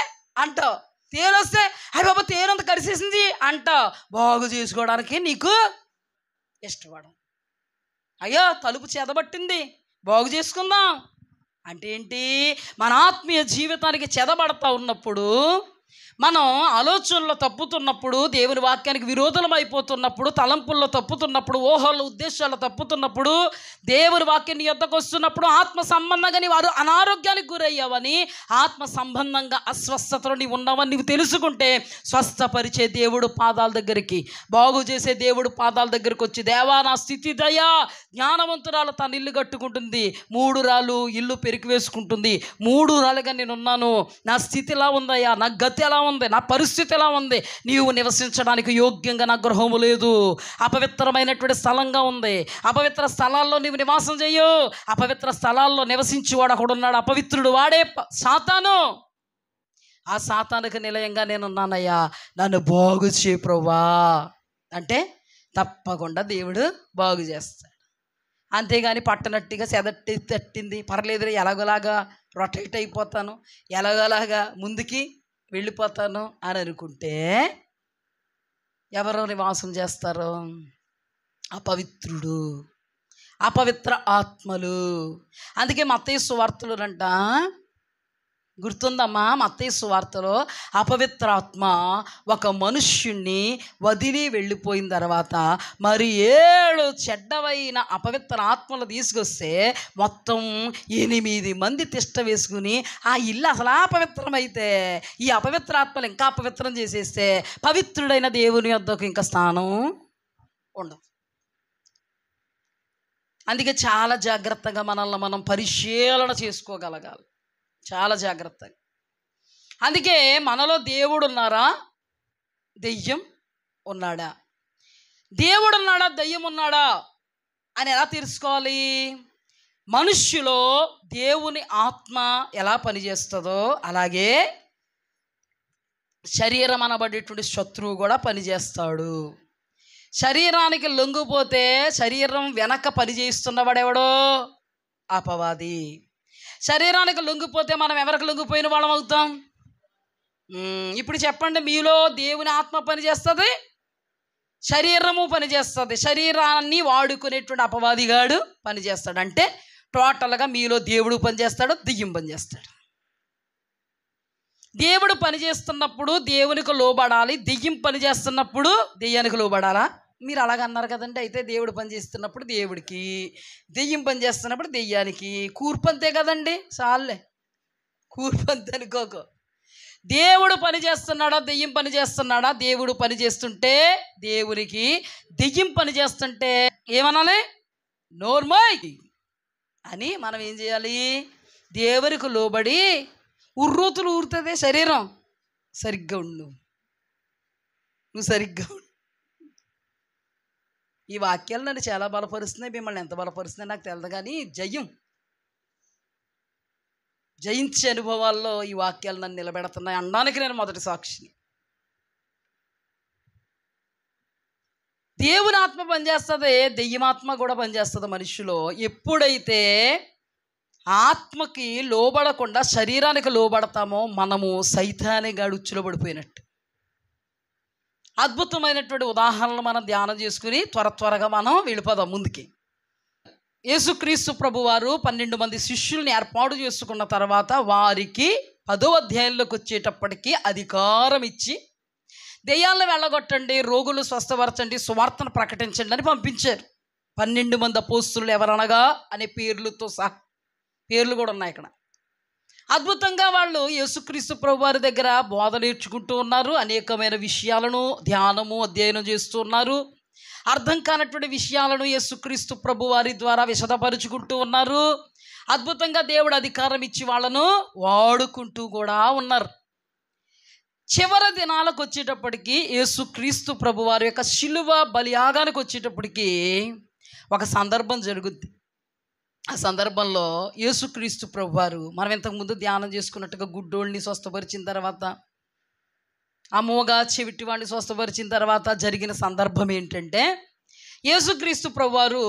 అంటావు. తేలు వస్తే అయ్యి బాబా తేలు అంత కరిసేసింది అంటావు. బాగు చేసుకోవడానికి నీకు ఇష్టపడం. అయ్యో తలుపు చెదబట్టింది బాగు చేసుకుందాం అంటే ఏంటి? మన ఆత్మీయ జీవితానికి చెదబడతా ఉన్నప్పుడు, మనం ఆలోచనలో తప్పుతున్నప్పుడు, దేవుని వాక్యానికి విరోధం అయిపోతున్నప్పుడు, తలంపుల్లో తప్పుతున్నప్పుడు, ఊహల్లో ఉద్దేశాల్లో తప్పుతున్నప్పుడు, దేవుని వాక్యం నీ యొద్దకు వస్తున్నప్పుడు ఆత్మ సంబంధంగా నీవు అనారోగ్యానికి గురయ్యావని, ఆత్మ సంబంధంగా అస్వస్థతలో నీవు ఉన్నావని నీవు తెలుసుకుంటే స్వస్థపరిచే దేవుడు పాదాల దగ్గరికి, బాగు చేసే దేవుడు పాదాల దగ్గరికి వచ్చి, దేవా నా స్థితి దయా, జ్ఞానవంతురాలు తన ఇల్లు కట్టుకుంటుంది, 3 రాళ్ళు ఇల్లు పెరికి వేసుకుంటుంది. 3 రాళ్ళుగా నేనున్నాను, నా స్థితి ఎలా ఉందయ్యా, నా గతి ఎలా ఉంది, నా పరిస్థితి ఎలా ఉంది, నీవు నివసించడానికి యోగ్యంగా నా గృహము లేదు, అపవిత్రమైనటువంటి స్థలంగా ఉంది, అపవిత్ర స్థలాల్లో నీవు నివాసం చేయు, అపవిత్ర స్థలాల్లో నివసించేవాడు ఒకడున్నాడు, అపవిత్రుడు, వాడే సాతాను. ఆ సాతానుకి నిలయంగా నేనున్నానయ్యా, నన్ను బాగు చేయి ప్రభువా అంటే తప్పకుండా దేవుడు బాగు చేస్తాడు. అంతేగాని పట్టనట్టుగా తట్టింది పర్లేదు, ఎలాగోలాగా రొటేట్ అయిపోతాను, ఎలాగోలాగా ముందుకి వెళ్ళిపోతాను అని అనుకుంటే ఎవరో నివాసం చేస్తారు? అపవిత్రుడు, అపవిత్ర ఆత్మలు. అందుకే మత్తయి సువార్తలోనంట, గుర్తుందమ్మా, మత్తయి సువార్తలో అపవిత్రాత్మ ఒక మనుష్యుణ్ణి వదిలి వెళ్ళిపోయిన తర్వాత మరి 7 చెడ్డవైన అపవిత్ర ఆత్మలు తీసుకొస్తే మొత్తం 8 మంది తిష్ట వేసుకుని ఆ ఇల్లు అసలు అపవిత్రమైతే ఈ అపవిత్ర ఆత్మలు ఇంకా అపవిత్రం చేసేస్తే పవిత్రుడైన దేవుని వద్దకు ఇంకా స్థానం ఉండదు. అందుకే చాలా జాగ్రత్తగా మనల్ని మనం పరిశీలన చేసుకోగలగాలి, చాలా జాగ్రత్తగా. అందుకే మనలో దేవుడు ఉన్నారా, దెయ్యం ఉన్నాడా? దేవుడు ఉన్నాడా, దెయ్యం ఉన్నాడా అని ఎలా తెలుసుకోవాలి? మనుష్యులో దేవుని ఆత్మ ఎలా పనిచేస్తుందో అలాగే శరీరం అనబడేటువంటి శత్రువు కూడా పనిచేస్తాడు. శరీరానికి లొంగిపోతే శరీరం వెనక పనిచేస్తున్నవాడెవడో? అపవాది. శరీరానికి లొంగిపోతే మనం ఎవరికి లొంగిపోయిన వాళ్ళం అవుతాం? ఇప్పుడు చెప్పండి, మీలో దేవుని ఆత్మ పనిచేస్తుంది, శరీరము పనిచేస్తుంది, శరీరాన్ని వాడుకునేటువంటి అపవాదిగాడు పనిచేస్తాడు. అంటే టోటల్గా మీలో దేవుడు పనిచేస్తాడు, దెయ్యం పనిచేస్తాడు. దేవుడు పనిచేస్తున్నప్పుడు దేవునికి లోబడాలి, దెయ్యం పనిచేస్తున్నప్పుడు దెయ్యానికి లోబడాలా? మీరు అలాగన్నారు కదండి. అయితే దేవుడు పనిచేస్తున్నప్పుడు దేవుడికి, దెయ్యం పనిచేస్తున్నప్పుడు దెయ్యానికి. కూర్పంతే కదండి, చాలే కూర్పంతే అనుకోకు. దేవుడు పని చేస్తున్నాడా, దెయ్యం పని చేస్తున్నాడా? దేవుడు పని చేస్తుంటే దేవునికి, దెయ్యం పని చేస్తుంటే ఏమనాలి? నోర్మోయ్ అని మనం ఏం చేయాలి? దేవునికి లోబడి. ఉర్రూతులు ఊరుతుంది శరీరం, సరిగ్గా ఉండు, నువ్వు సరిగ్గా ఉండు. ఈ వాక్యాలు నన్ను చాలా బలపరుస్తున్నాయి, మిమ్మల్ని ఎంత బలపరుస్తున్నాయి నాకు తెలియదు, కానీ జయించే అనుభవాల్లో ఈ వాక్యాలు నన్ను నిలబెడుతున్నాయి అనడానికి నేను మొదటి సాక్షిని. దేవుని ఆత్మ పనిచేస్తుంది, దెయ్యమాత్మ కూడా పనిచేస్తుంది మనిషిలో. ఎప్పుడైతే ఆత్మకి లోబడకుండా శరీరానికి లోబడతామో మనము సైతానిగా ఉచ్చులో పడిపోయినట్టు. అద్భుతమైనటువంటి ఉదాహరణలు మనం ధ్యానం చేసుకుని త్వరగా మనం వెళ్ళిపోదాం ముందుకి. యేసుక్రీస్తు ప్రభువారు 12 మంది శిష్యుల్ని ఏర్పాటు చేసుకున్న తర్వాత వారికి 10వ అధ్యాయంలోకి వచ్చేటప్పటికి అధికారం ఇచ్చి దెయ్యాలను వెళ్ళగొట్టండి, రోగులు స్వస్థపరచండి, సువార్తను ప్రకటించండి అని పంపించారు. 12 మంది అపోస్తులు ఎవరనగా అనే పేర్లతో సహా, పేర్లు కూడా ఉన్నాయి ఇక్కడ. అద్భుతంగా వాళ్ళు యేసుక్రీస్తు ప్రభువారి దగ్గర బోధ నేర్చుకుంటూ ఉన్నారు. అనేకమైన విషయాలను ధ్యానము అధ్యయనం చేస్తూ ఉన్నారు. అర్థం కానటువంటి విషయాలను యేసుక్రీస్తు ప్రభువారి ద్వారా విశదపరుచుకుంటూ ఉన్నారు. అద్భుతంగా దేవుడు అధికారం ఇచ్చి వాళ్ళను వాడుకుంటూ కూడా ఉన్నారు. చివరి దినాలకు వచ్చేటప్పటికి యేసుక్రీస్తు ప్రభువారి యొక్క శిలువ బలియాగానికి వచ్చేటప్పటికి ఒక సందర్భం జరుగుద్ది. ఆ సందర్భంలో యేసుక్రీస్తు ప్రభువారు మనం ఇంతకుముందు ధ్యానం చేసుకున్నట్టుగా గుడ్డోళ్ళని స్వస్థపరిచిన తర్వాత, అమోగా చెవిటివాడిని స్వస్థపరిచిన తర్వాత జరిగిన సందర్భం ఏంటంటే, యేసుక్రీస్తు ప్రభువారు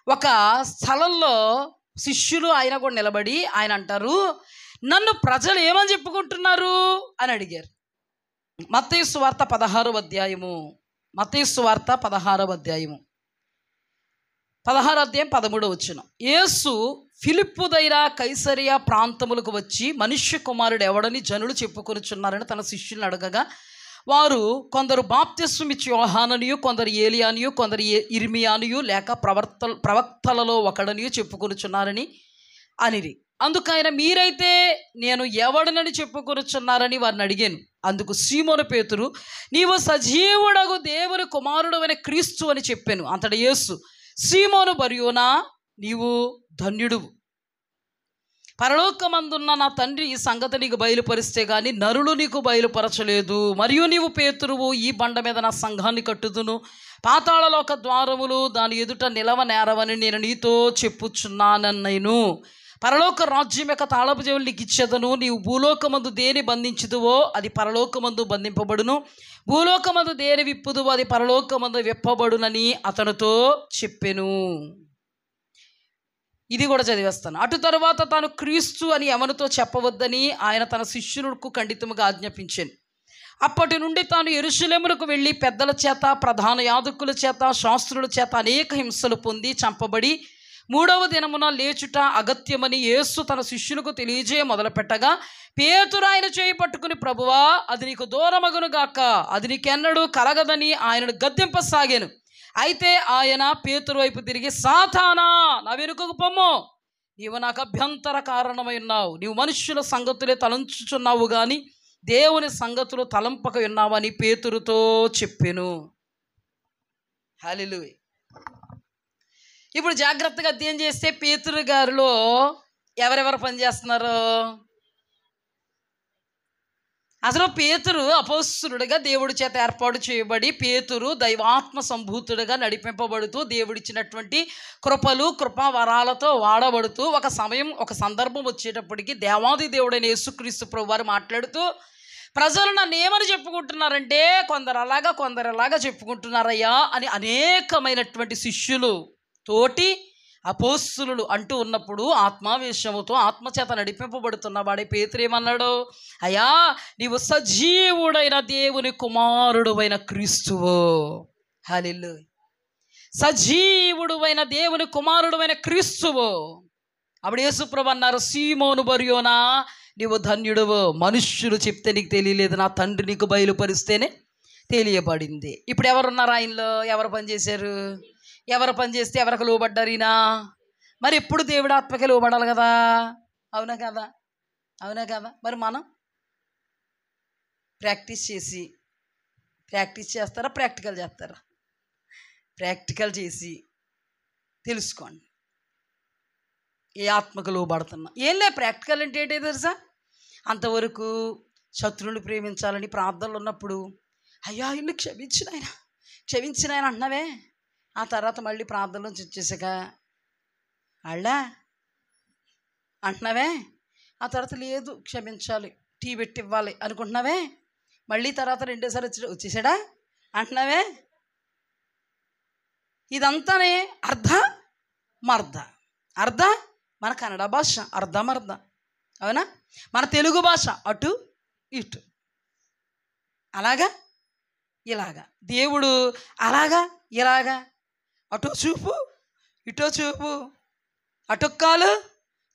ఒక స్థలంలో శిష్యులు ఆయన కూడా నిలబడి ఆయన అంటారు, నన్ను ప్రజలు ఏమని చెప్పుకుంటున్నారు అని అడిగారు. మత్తయి సువార్త 16వ అధ్యాయము, మత్తయి సువార్త 16వ అధ్యాయము 16వ అధ్యాయం 13వ వచనం. యేసు ఫిలిప్పు దగ్గర కైసరియా ప్రాంతములకు వచ్చి మనుష్య కుమారుడు ఎవడని జనులు చెప్పుకొనుచున్నారని తన శిష్యులను అడగగా, వారు కొందరు బాప్తిస్మం ఇచ్చి యోహాననియు, కొందరు ఏలియానియు, కొందరు ఇర్మియానియు లేక ప్రవక్తలలో ఒకడనియు చెప్పుకొనుచున్నారని అనిరి. అందుకైన మీరైతే నేను ఎవడనని చెప్పుకొనుచున్నారని వారిని అడిగాను. అందుకు సీమోను పేతురు, నీవు సజీవుడగు దేవుని కుమారుడు అనే క్రీస్తు అని చెప్పాను. అంతటి యేసు, సీమోను బర్యోనా, నీవు ధన్యుడువు, పరలోకమందున్న నా తండ్రి ఈ సంగతి నీకు బయలుపరిస్తే గాని నరులు నీకు బయలుపరచలేదు. మరియు నీవు పేతురువు, ఈ బండ మీద నా సంఘాన్ని కట్టుదును, పాతాళలోక ద్వారములు దాని ఎదుట నిలవ నేరవని నేను నీతో చెప్పుచున్నానన్నైను. పరలోక రాజ్యం యొక్క తాళపు చెవులు నీకు ఇచ్చేదను. నీవు భూలోకమందు దేని బంధించుదువో అది పరలోకమందు బంధింపబడును, భూలోకమందు దేని విప్పుదువో అది పరలోకమందు విప్పబడునని అతనితో చెప్పెను. ఇది కూడా చదివేస్తాను. అటు తరువాత తాను క్రీస్తు అని ఎవరితో చెప్పవద్దని ఆయన తన శిష్యులకు ఖండితముగా ఆజ్ఞాపించాను. అప్పటి నుండి తాను యెరూషలేమునకు వెళ్ళి పెద్దల చేత, ప్రధాన యాజకుల చేత, శాస్త్రుల చేత అనేక హింసలు పొంది చంపబడి 3వ దినమున లేచుట అగత్యమని యేసు తన శిష్యులకు తెలియజేయ మొదలుపెట్టగా, పేతురు ఆయన చేయి పట్టుకుని, ప్రభువా అది నీకు దూరమగును గాక, అది నీకెన్నడూ కలగదని ఆయనను గద్దింపసాగాను. అయితే ఆయన పేతురు వైపు తిరిగి, సాతానా నా వెనుకకు పొమ్ము, నీవు నాకు అభ్యంతర కారణమై ఉన్నావు. నీవు మనుష్యుల సంగతులే తలంచుచున్నావు గాని దేవుని సంగతులు తలంపక ఉన్నావని పేతురుతో చెప్పెను. హల్లెలూయా. ఇప్పుడు జాగ్రత్తగా అధ్యయనం చేస్తే పేతురు గారిలో ఎవరెవరు పనిచేస్తున్నారు? అసలు పేతురు అపోస్తులుడిగా దేవుడి చేత ఏర్పాటు చేయబడి, పేతురు దైవాత్మ సంభూతుడిగా నడిపింపబడుతూ దేవుడిచ్చినటువంటి కృపలు కృపావరాలతో వాడబడుతూ ఒక సమయం, ఒక సందర్భం వచ్చేటప్పటికి దేవాది దేవుడైన యేసుక్రీస్తు ప్రభువారు మాట్లాడుతూ, ప్రజలు నన్ను ఏమని చెప్పుకుంటున్నారంటే కొందరు అలాగా చెప్పుకుంటున్నారయ్యా అని అనేకమైనటువంటి శిష్యులు తోటి అపోస్తులు అంటూ ఉన్నప్పుడు ఆత్మావేశముతో ఆత్మచేత నడిపింపబడుతున్న వాడే పేతురు ఏమన్నాడు? అయ్యా నీవు సజీవుడైన దేవుని కుమారుడువైన క్రీస్తువు. హల్లెలూయా. సజీవుడువైన దేవుని కుమారుడువైన క్రీస్తువు. అప్పుడు యేసుప్రభు అన్నారు, సీమోను బర్యోనా నీవు ధన్యుడువు, మనుష్యులు చెప్తే నీకు తెలియలేదు, నా తండ్రి నీకు బయలుపరిస్తేనే తెలియబడింది. ఇప్పుడు ఎవరున్నారు ఆయనలో? ఎవరు పనిచేశారు? ఎవరు పని చేస్తే ఎవరికి లోబడ్డారు ఈయన? మరి ఎప్పుడు దేవుడు ఆత్మకే లోబడాలి కదా, అవునా కదా? మరి మనం ప్రాక్టీస్ చేస్తారా, ప్రాక్టికల్ చేస్తారా? ప్రాక్టికల్ చేసి తెలుసుకోండి ఏ ఆత్మకు లోబడుతున్నా. ఏం లే, ప్రాక్టికల్ అంటే ఏంటో తెలుసా? అంతవరకు శత్రువుని ప్రేమించాలని ప్రార్థనలు ఉన్నప్పుడు, అయ్యా ఇల్లు క్షమించిన ఆయన అంటున్నావే, ఆ తర్వాత మళ్ళీ ప్రార్థనలో వచ్చేసాక అళ్ళా అంటున్నావే, ఆ తర్వాత లేదు క్షమించాలి, టీ పెట్టి ఇవ్వాలి అనుకుంటున్నావే, మళ్ళీ తర్వాత రెండోసారి వచ్చేసాడా అంటున్నావే. ఇదంతానే అర్ధ మన కన్నడ భాష అర్ధమర్ధ, అవునా? మన తెలుగు భాష అటు ఇటు, అలాగా ఇలాగా. దేవుడు అలాగా ఇలాగా, అటో చూపు ఇటో చూపు, అటొక్కాలు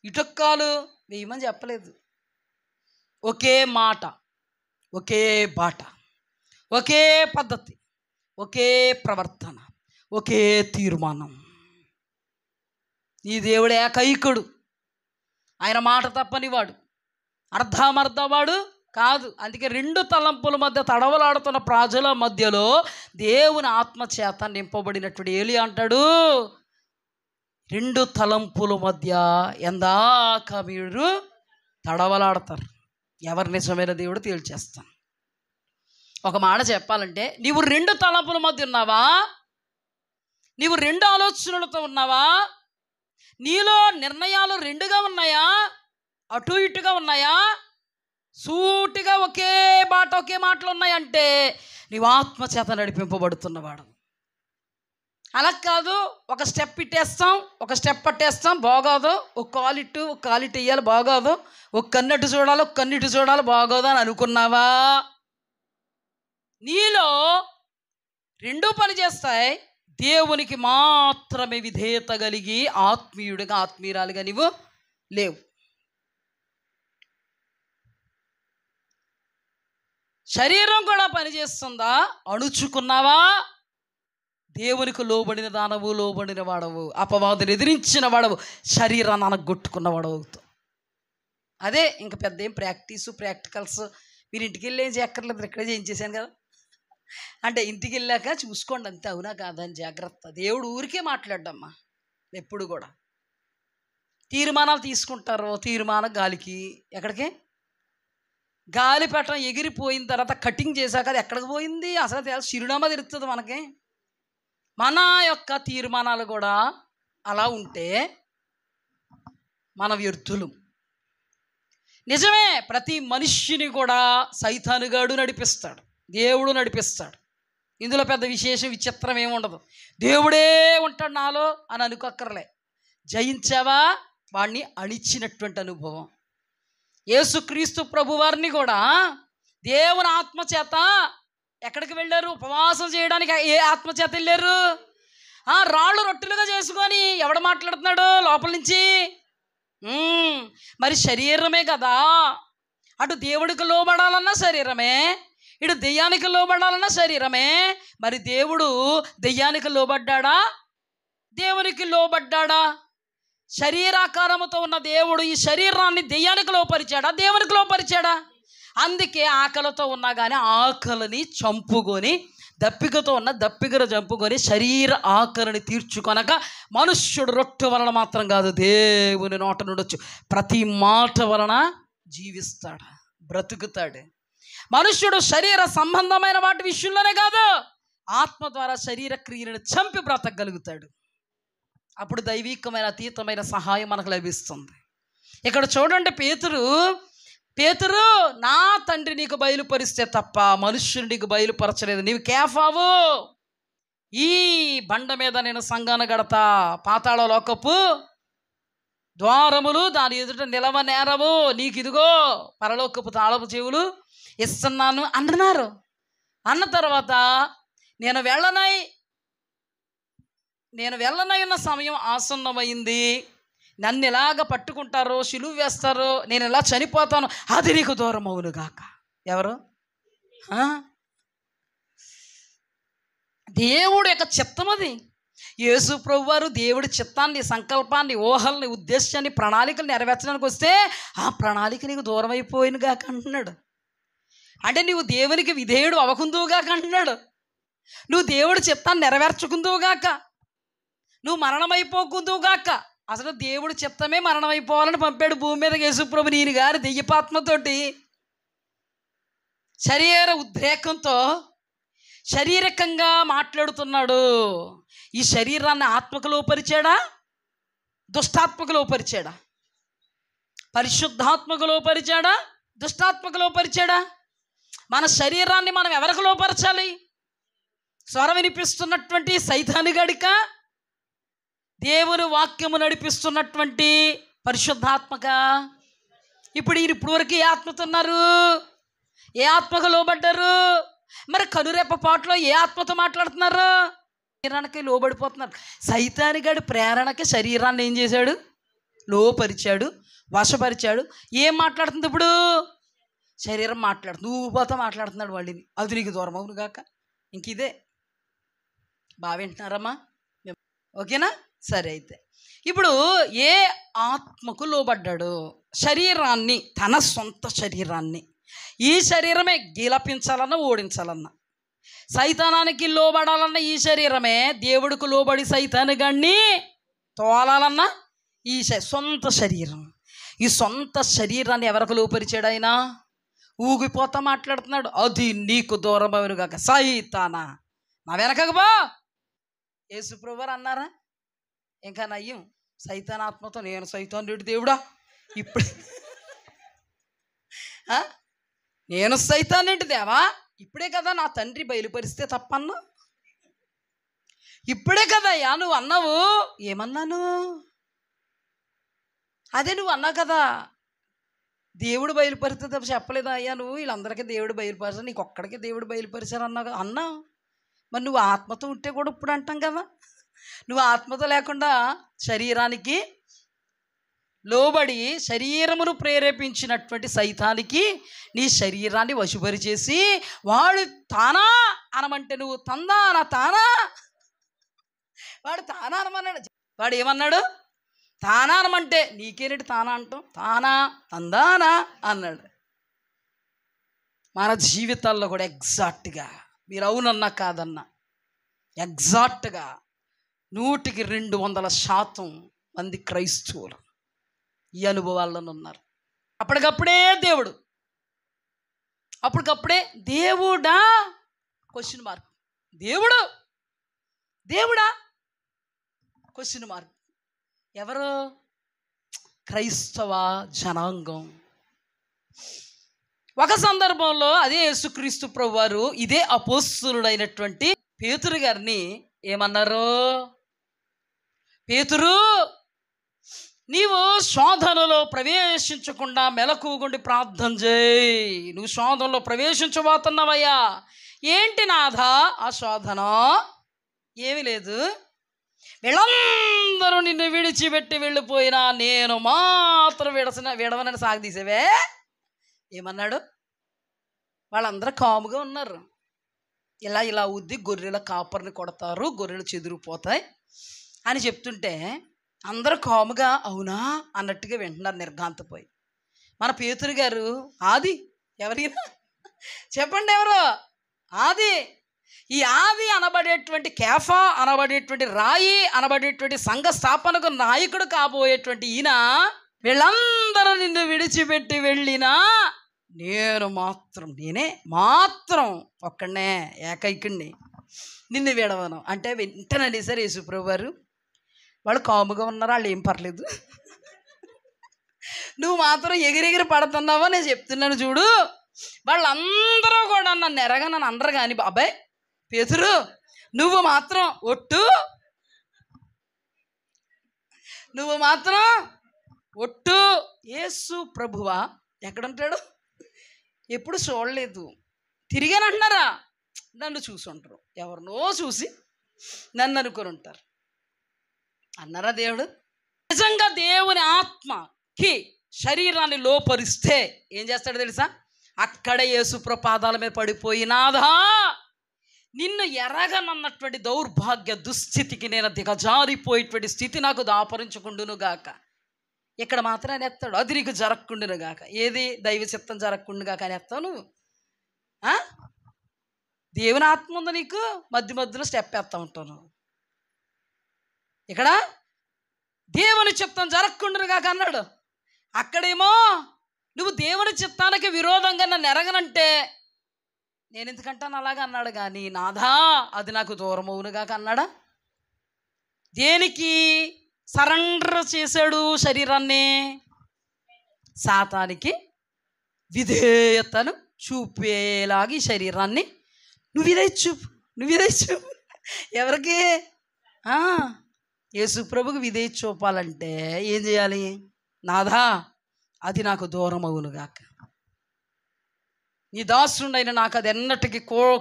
ఇటొక్కాలు వేయమని చెప్పలేదు. ఒకే మాట, ఒకే బాట, ఒకే పద్ధతి, ఒకే ప్రవర్తన, ఒకే తీర్మానం. ఈ దేవుడు ఏకైకుడు, ఆయన మాట తప్పనివాడు, అర్ధమర్ధవాడు కాదు. అందుకే రెండు తలంపుల మధ్య తడవలాడుతున్న ప్రజల మధ్యలో దేవుని ఆత్మచేత నింపబడినటువంటి ఏలియా అంటాడు, రెండు తలంపుల మధ్య ఎందాక మీరు తడవలాడతారు, ఎవరు నిజమైన దేవుడు తేల్చేస్తాను. ఒక మాట చెప్పాలంటే, నీవు రెండు తలంపుల మధ్య ఉన్నావా? నీవు రెండు ఆలోచనలతో ఉన్నావా? నీలో నిర్ణయాలు రెండుగా ఉన్నాయా? అటు ఇటుగా ఉన్నాయా? సూటిగా ఒకే మాట ఒకే మాటలు ఉన్నాయంటే నీవు ఆత్మచేత నడిపింపబడుతున్నవాడు. అలా కాదు, ఒక స్టెప్ ఇట్టేస్తాం, ఒక స్టెప్ పట్టేస్తాం, బాగోదు, ఒక కాలిట్టు ఒక కాలిట్టు వేయాలి, బాగోదు, ఒక కన్నట్టు చూడాలి, ఒక కన్నిట్టు చూడాలి, బాగోదు అని అనుకున్నావా? నీలో రెండూ పని చేస్తాయి. దేవునికి మాత్రమే విధేయత కలిగి ఆత్మీయుడిగా ఆత్మీయురాలుగా నీవు లేవు. శరీరం కూడా పనిచేస్తుందా? అణుచుకున్నావా? దేవునికి లోబడిన దానవు, లోబడిన వాడవు, అపవాదుని ఎదిరించిన వాడవు, శరీరాన్ని అనగొట్టుకున్న వాడవు. అదే ఇంక పెద్ద ఏం ప్రాక్టికల్స్ మీరు ఇంటికి వెళ్ళి ఏం చేయక్కర్లేదు, ఇక్కడే చేయించేశాను కదా అంటే ఇంటికి వెళ్ళాక చూసుకోండి అంతే, అవునా కాదని జాగ్రత్త. దేవుడు ఊరికే మాట్లాడమ్మా, ఎప్పుడు కూడా తీర్మానాలు తీసుకుంటారు. తీర్మానం గాలికి, ఎక్కడికి గాలి పెట్టడం ఎగిరిపోయిన తర్వాత కటింగ్ చేశాక అది ఎక్కడికి పోయింది అసలు చిరునామా తెలుస్తుంది మనకి. మన యొక్క తీర్మానాలు కూడా అలా ఉంటే మన వ్యర్థులు. నిజమే, ప్రతి మనిషిని కూడా సైతానుగాడు నడిపిస్తాడు, దేవుడు నడిపిస్తాడు. ఇందులో పెద్ద విశేషం విచిత్రం ఏముండదు. దేవుడే ఉంటాడు నాలో అని అనుకోక్కర్లే. జయించావా, వాడిని అణిచినటువంటి అనుభవం. యేసుక్రీస్తు ప్రభువారిని కూడా దేవుని ఆత్మచేత ఎక్కడికి వెళ్ళారు? ఉపవాసం చేయడానికి. ఏ ఆత్మచేత వెళ్ళారు? రాళ్ళు రొట్టెలుగా చేసుకొని ఎవడు మాట్లాడుతున్నాడు లోపల నుంచి? మరి శరీరమే కదా, అటు దేవుడికి లోబడాలన్నా శరీరమే, ఇటు దెయ్యానికి లోబడాలన్నా శరీరమే. మరి దేవుడు దెయ్యానికి లోబడ్డాడా, దేవునికి లోబడ్డాడా? శరీరాకారముతో ఉన్న దేవుడు ఈ శరీరాన్ని దెయ్యానికి లోపరిచాడా, దేవునికి లోపరిచాడా? అందుకే ఆకలితో ఉన్నా కానీ ఆకలిని చంపుకొని, దప్పికతో ఉన్న దప్పికను చంపుకొని శరీర ఆకలిని తీర్చుకొనక మనుష్యుడు రొట్టె వలన మాత్రం కాదు దేవుని నోట నుండొచ్చు ప్రతి మాట వలన జీవిస్తాడు, బ్రతుకుతాడు. మనుష్యుడు శరీర సంబంధమైన వాటి విషయంలోనే కాదు, ఆత్మ ద్వారా శరీర క్రియలను చంపి బ్రతకగలుగుతాడు. అప్పుడు దైవికమైన అతీతమైన సహాయం మనకు లభిస్తుంది. ఇక్కడ చూడండి, పేతురు నా తండ్రి నీకు బయలుపరిస్తే తప్ప మనుష్యుని నీకు బయలుపరచలేదు. నీవు కేఫావు, ఈ బండ మీద నేను సంఘాన్ని గడతా, పాతాళ లోకపు ద్వారములు దాని ఎదుట నిలవనేరవు, నీకు ఇదిగో పరలోకపు తాళపు చెవులు ఇస్తున్నాను అంటున్నారు. అన్న తర్వాత నేను వెళ్ళనై ఉన్న సమయం ఆసన్నమైంది, నన్ను ఇలాగ పట్టుకుంటారో సిలువ వేస్తారో, నేను ఇలా చనిపోతాను, అది నీకు దూరం అవునుగాక. ఎవరు? దేవుడు యొక్క చిత్తం అది. యేసు ప్రభు వారు దేవుడి చిత్తాన్ని, సంకల్పాన్ని, ఊహల్ని, ఉద్దేశాన్ని, ప్రణాళికలు నెరవేర్చడానికి వస్తే ఆ ప్రణాళిక నీకు దూరం అయిపోయినగాక అంటున్నాడు. అంటే నువ్వు దేవునికి విధేయుడు అవ్వకుందువుగాక అంటున్నాడు. నువ్వు దేవుడి చిత్తాన్ని నెరవేర్చుకుందువుగాక, నువ్వు మరణమైపోకుందువుగాక. అసలు దేవుడి చిత్తమే మరణమైపోవాలని పంపాడు భూమి మీద యేసుప్రభు. నేను గారి దెయ్యపాత్మతోటి శరీర ఉద్రేకంతో శారీరకంగా మాట్లాడుతున్నాడు. ఈ శరీరాన్ని ఆత్మకు లోపరిచాడా, దుష్టాత్మకు లోపరిచాడా? పరిశుద్ధాత్మకు లోపరిచాడా, దుష్టాత్మకు లోపరిచాడా? మన శరీరాన్ని మనం ఎవరికి లోపరచాలి? స్వరం వినిపిస్తున్నటువంటి సైతానుగాడిక, దేవుని వాక్యము నడిపిస్తున్నటువంటి పరిశుద్ధాత్మక? ఇప్పుడు ఇప్పుడు వరకు ఏ ఆత్మతో ఉన్నారు? ఏ ఆత్మకు లోబడ్డారు? మరి కనురెప్ప పాటలో ఏ ఆత్మతో మాట్లాడుతున్నారు? శరీరానికి లోబడిపోతున్నారు. సైతానుగాడి ప్రేరణకి శరీరాన్ని ఏం చేశాడు? లోపరిచాడు, వశపరిచాడు. ఏం మాట్లాడుతుంది ఇప్పుడు? శరీరం మాట్లాడుతుంది, ఊపోతా మాట్లాడుతున్నాడు వాళ్ళని. అది నీకు దూరం అవును కాక. ఇంక ఇదే బాగా వింటున్నారమ్మా? ఓకేనా? సరే, అయితే ఇప్పుడు ఏ ఆత్మకు లోబడ్డాడు? శరీరాన్ని, తన సొంత శరీరాన్ని. ఈ శరీరమే గెలపించాలన్నా ఓడించాలన్నా, సైతానానికి లోబడాలన్నా ఈ శరీరమే, దేవుడికి లోబడి సైతానుగాన్ని తోలాలన్నా ఈ సొంత శరీరం. ఈ సొంత శరీరాన్ని ఎవరికి లోపరిచాడు ఆయన? ఊగిపోతా మాట్లాడుతున్నాడు. అది నీకు దూరం అవునుగాక సైతానా, నా వెనకకు బా. యేసుప్రభు వారు అన్నారా? ఇంకా నయ్యం, సైతాన్ ఆత్మతో నేను సైతానుడి దేవుడా ఇప్పుడు నేను సైతానుడి దేవా, ఇప్పుడే కదా నా తండ్రి బయలుపరిస్తే తప్పన్నా? ఇప్పుడే కదయ్యా నువ్వు అన్నావు. ఏమన్నాను? అదే నువ్వు అన్నావు కదా, దేవుడు బయలుపరిస్తే తప్ప చెప్పలేదా అయ్యా నువ్వు? వీళ్ళందరికీ దేవుడు బయలుపరిచారు, నీకు ఒక్కడికే దేవుడు బయలుపరిచారు అన్నావు అన్నావు. మరి నువ్వు ఆత్మతో ఉంటే కూడా ఇప్పుడు అంటాం కదా. నువ్వు ఆత్మతో లేకుండా శరీరానికి లోబడి శరీరమును ప్రేరేపించినటువంటి సైతానికి నీ శరీరాన్ని వశపరిచేసి వాడు తానా అనమంటే నువ్వు తందానా తానా. వాడు తానా అనమన్నాడు. వాడు ఏమన్నాడు? తానా అనమంటే నీకేనేటి తానా అంటాం? తానా తందానా అన్నాడు. మన జీవితాల్లో కూడా ఎగ్జాక్ట్గా మీరు అవునన్నా కాదన్నా ఎగ్జాక్ట్గా 100% మంది క్రైస్తవులు ఈ అనుభవాల్లో ఉన్నారు. అప్పటికప్పుడే దేవుడు, అప్పటికప్పుడే దేవుడా క్వశ్చన్ మార్క్. దేవుడు దేవుడా క్వశ్చన్ మార్క్. ఎవరు? క్రైస్తవ జనాంగం. ఒక సందర్భంలో అదే యేసుక్రీస్తు ప్రభువారు ఇదే అపోస్తలుడైనటువంటి పేతురు గారిని ఏమన్నారు? పేతురు, నీవు శోధనలో ప్రవేశించకుండా మెలకువగుండి ప్రార్థన చేయి. నువ్వు శోధనలో ప్రవేశించబోతున్నావయ్యా. ఏంటి నాథా ఆ శోధన? ఏమీ లేదు, వీళ్ళందరూ నిన్ను విడిచిపెట్టి వెళ్ళిపోయినా నేను మాత్రం విడవనని సాగదీసేవే. ఏమన్నాడు? వాళ్ళందరూ కాముగా ఉన్నారు. ఇలా ఇలా ఉద్ది గొర్రెల కాపర్ని కొడతారు, గొర్రెలు చెదిరిపోతాయి అని చెప్తుంటే అందరూ కాముగా అవునా అన్నట్టుగా వింటున్నారు నిర్ఘాంతపోయి. మన పేతురు గారు ఆది, ఎవరైనా చెప్పండి ఎవరు? ఆది. ఈ ఆది అనబడేటువంటి కేఫా అనబడేటువంటి రాయి అనబడేటువంటి సంఘ స్థాపనకు నాయకుడు కాబోయేటువంటి ఈయన, వీళ్ళందరూ నిన్ను విడిచిపెట్టి వెళ్ళినా నేను మాత్రం, నేనే మాత్రం ఒక్కడనే ఏకైకుణ్ణి నిన్ను విడవను అంటే వెంటనే సరే యేసుప్రభు వారు వాళ్ళు కాముగా ఉన్నారు, వాళ్ళు ఏం పర్లేదు, నువ్వు మాత్రం ఎగిరెగిరి పడుతున్నావో నేను చెప్తున్నాను చూడు. వాళ్ళందరూ కూడా నన్ను ఎరగా నన్ను అందరు కానీ బాబాయ్ పేతురు నువ్వు మాత్రం ఒట్టు, నువ్వు మాత్రం ఒట్టు. యేసు ప్రభువా ఎక్కడుంటాడు? ఎప్పుడు చూడలేదు, తిరిగానంటున్నారా? నన్ను చూసి ఉంటారు, ఎవరినో చూసి నన్ను అనుకొని ఉంటారు అన్నారా దేవుడు? నిజంగా దేవుని ఆత్మకి శరీరాన్ని లోపరిస్తే ఏం చేస్తాడో తెలుసా? అక్కడ యేసు పాదాల మీద పడిపోయినాదా నిన్ను ఎరగనన్నటువంటి దౌర్భాగ్య దుస్థితికి నేను దిగజారిపోయేటువంటి స్థితి నాకు దాపరించుకుండును గాక. ఇక్కడ మాత్రం అని ఎత్తాడు, అది నీకు జరగకుండును గాక. ఏది? దైవ చిత్తం జరగకుండు గాక అని ఎత్తావు నువ్వు. దేవుని ఆత్మ ఉంది నీకు, మధ్య మధ్యలో స్టెప్ వేస్తూ ఉంటావు నువ్వు. ఇక్కడ దేవుని చిత్తం జరగకుండును గాక అన్నాడు. అక్కడేమో నువ్వు దేవుని చిత్తానికి విరోధంగా నన్ను ఎరగనంటే నేను ఎందుకంటాను అలాగా అన్నాడు. కానీ నాథా అది నాకు దూరం అవునుగాక అన్నాడా? దేనికి సరెండర్ చేశాడు శరీరాన్ని? సాతానికి విధేయతను చూపేలాగా ఈ శరీరాన్ని నువ్వు ఇదే చూపు ఎవరికి? యేసు ప్రభుకి విధేయత చూపాలంటే ఏం చేయాలి? నాదా, అది నాకు దూరం అవునుగాక, నీ దాసుడైన నాకు అది ఎన్నటికి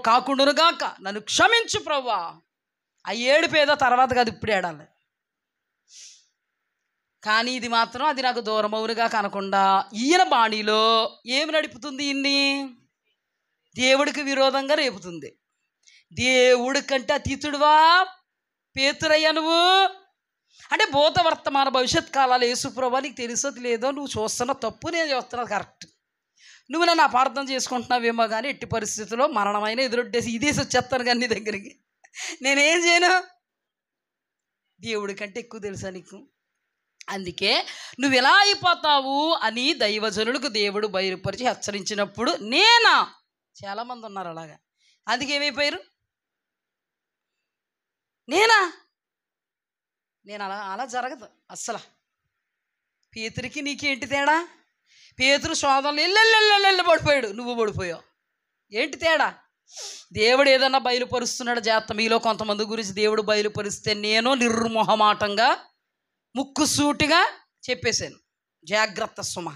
కాకుండానుగాక, నన్ను క్షమించు ప్రభువా. ఆ ఏడుపేదో తర్వాత కాదు, ఇప్పుడు ఏడాలి. కానీ ఇది మాత్రం అది నాకు దూరం అవునుగా కనకుండా ఈయన బాణీలో ఏమి నడుపుతుంది? ఇన్ని దేవుడికి విరోధంగా రేపుతుంది. దేవుడి కంటే అతీతుడువా పేతురయ్యా నువ్వు? అంటే భూత వర్తమాన భవిష్యత్ కాలాలు యేసుప్రభువా నీకు తెలుసోది లేదో, నువ్వు చూస్తున్న తప్పు, నేను చూస్తున్నది కరెక్ట్. నువ్వు నన్ను అపార్థం చేసుకుంటున్నావేమో కానీ ఎట్టి పరిస్థితుల్లో మరణమైన ఎదురొట్టేసి ఇదేసి వచ్చేస్తాను కానీ నీ దగ్గరికి నేనేం చేయను? దేవుడి కంటే ఎక్కువ తెలుసా నీకు? అందుకే నువ్వు ఎలా అయిపోతావు అని దైవజనులకు దేవుడు బయలుపరిచి హెచ్చరించినప్పుడు నేనా, చాలామంది ఉన్నారు అలాగా, అందుకే ఏమైపోయారు? నేను అలా జరగదు అస్సలు. పేతురికి నీకేంటి తేడా? పేతురు శోధనలు ఎల్లెల్లెల్లెల్లి పడిపోయాడు, నువ్వు పడిపోయావు. ఏంటి తేడా? దేవుడు ఏదన్నా బయలుపరుస్తున్నాడు జాగ్రత్త. మీలో కొంతమంది గురించి దేవుడు బయలుపరిస్తే నేను నిర్మోహమాటంగా ముక్కుసూటిగా చెప్పేశాను, జాగ్రత్త సుమ.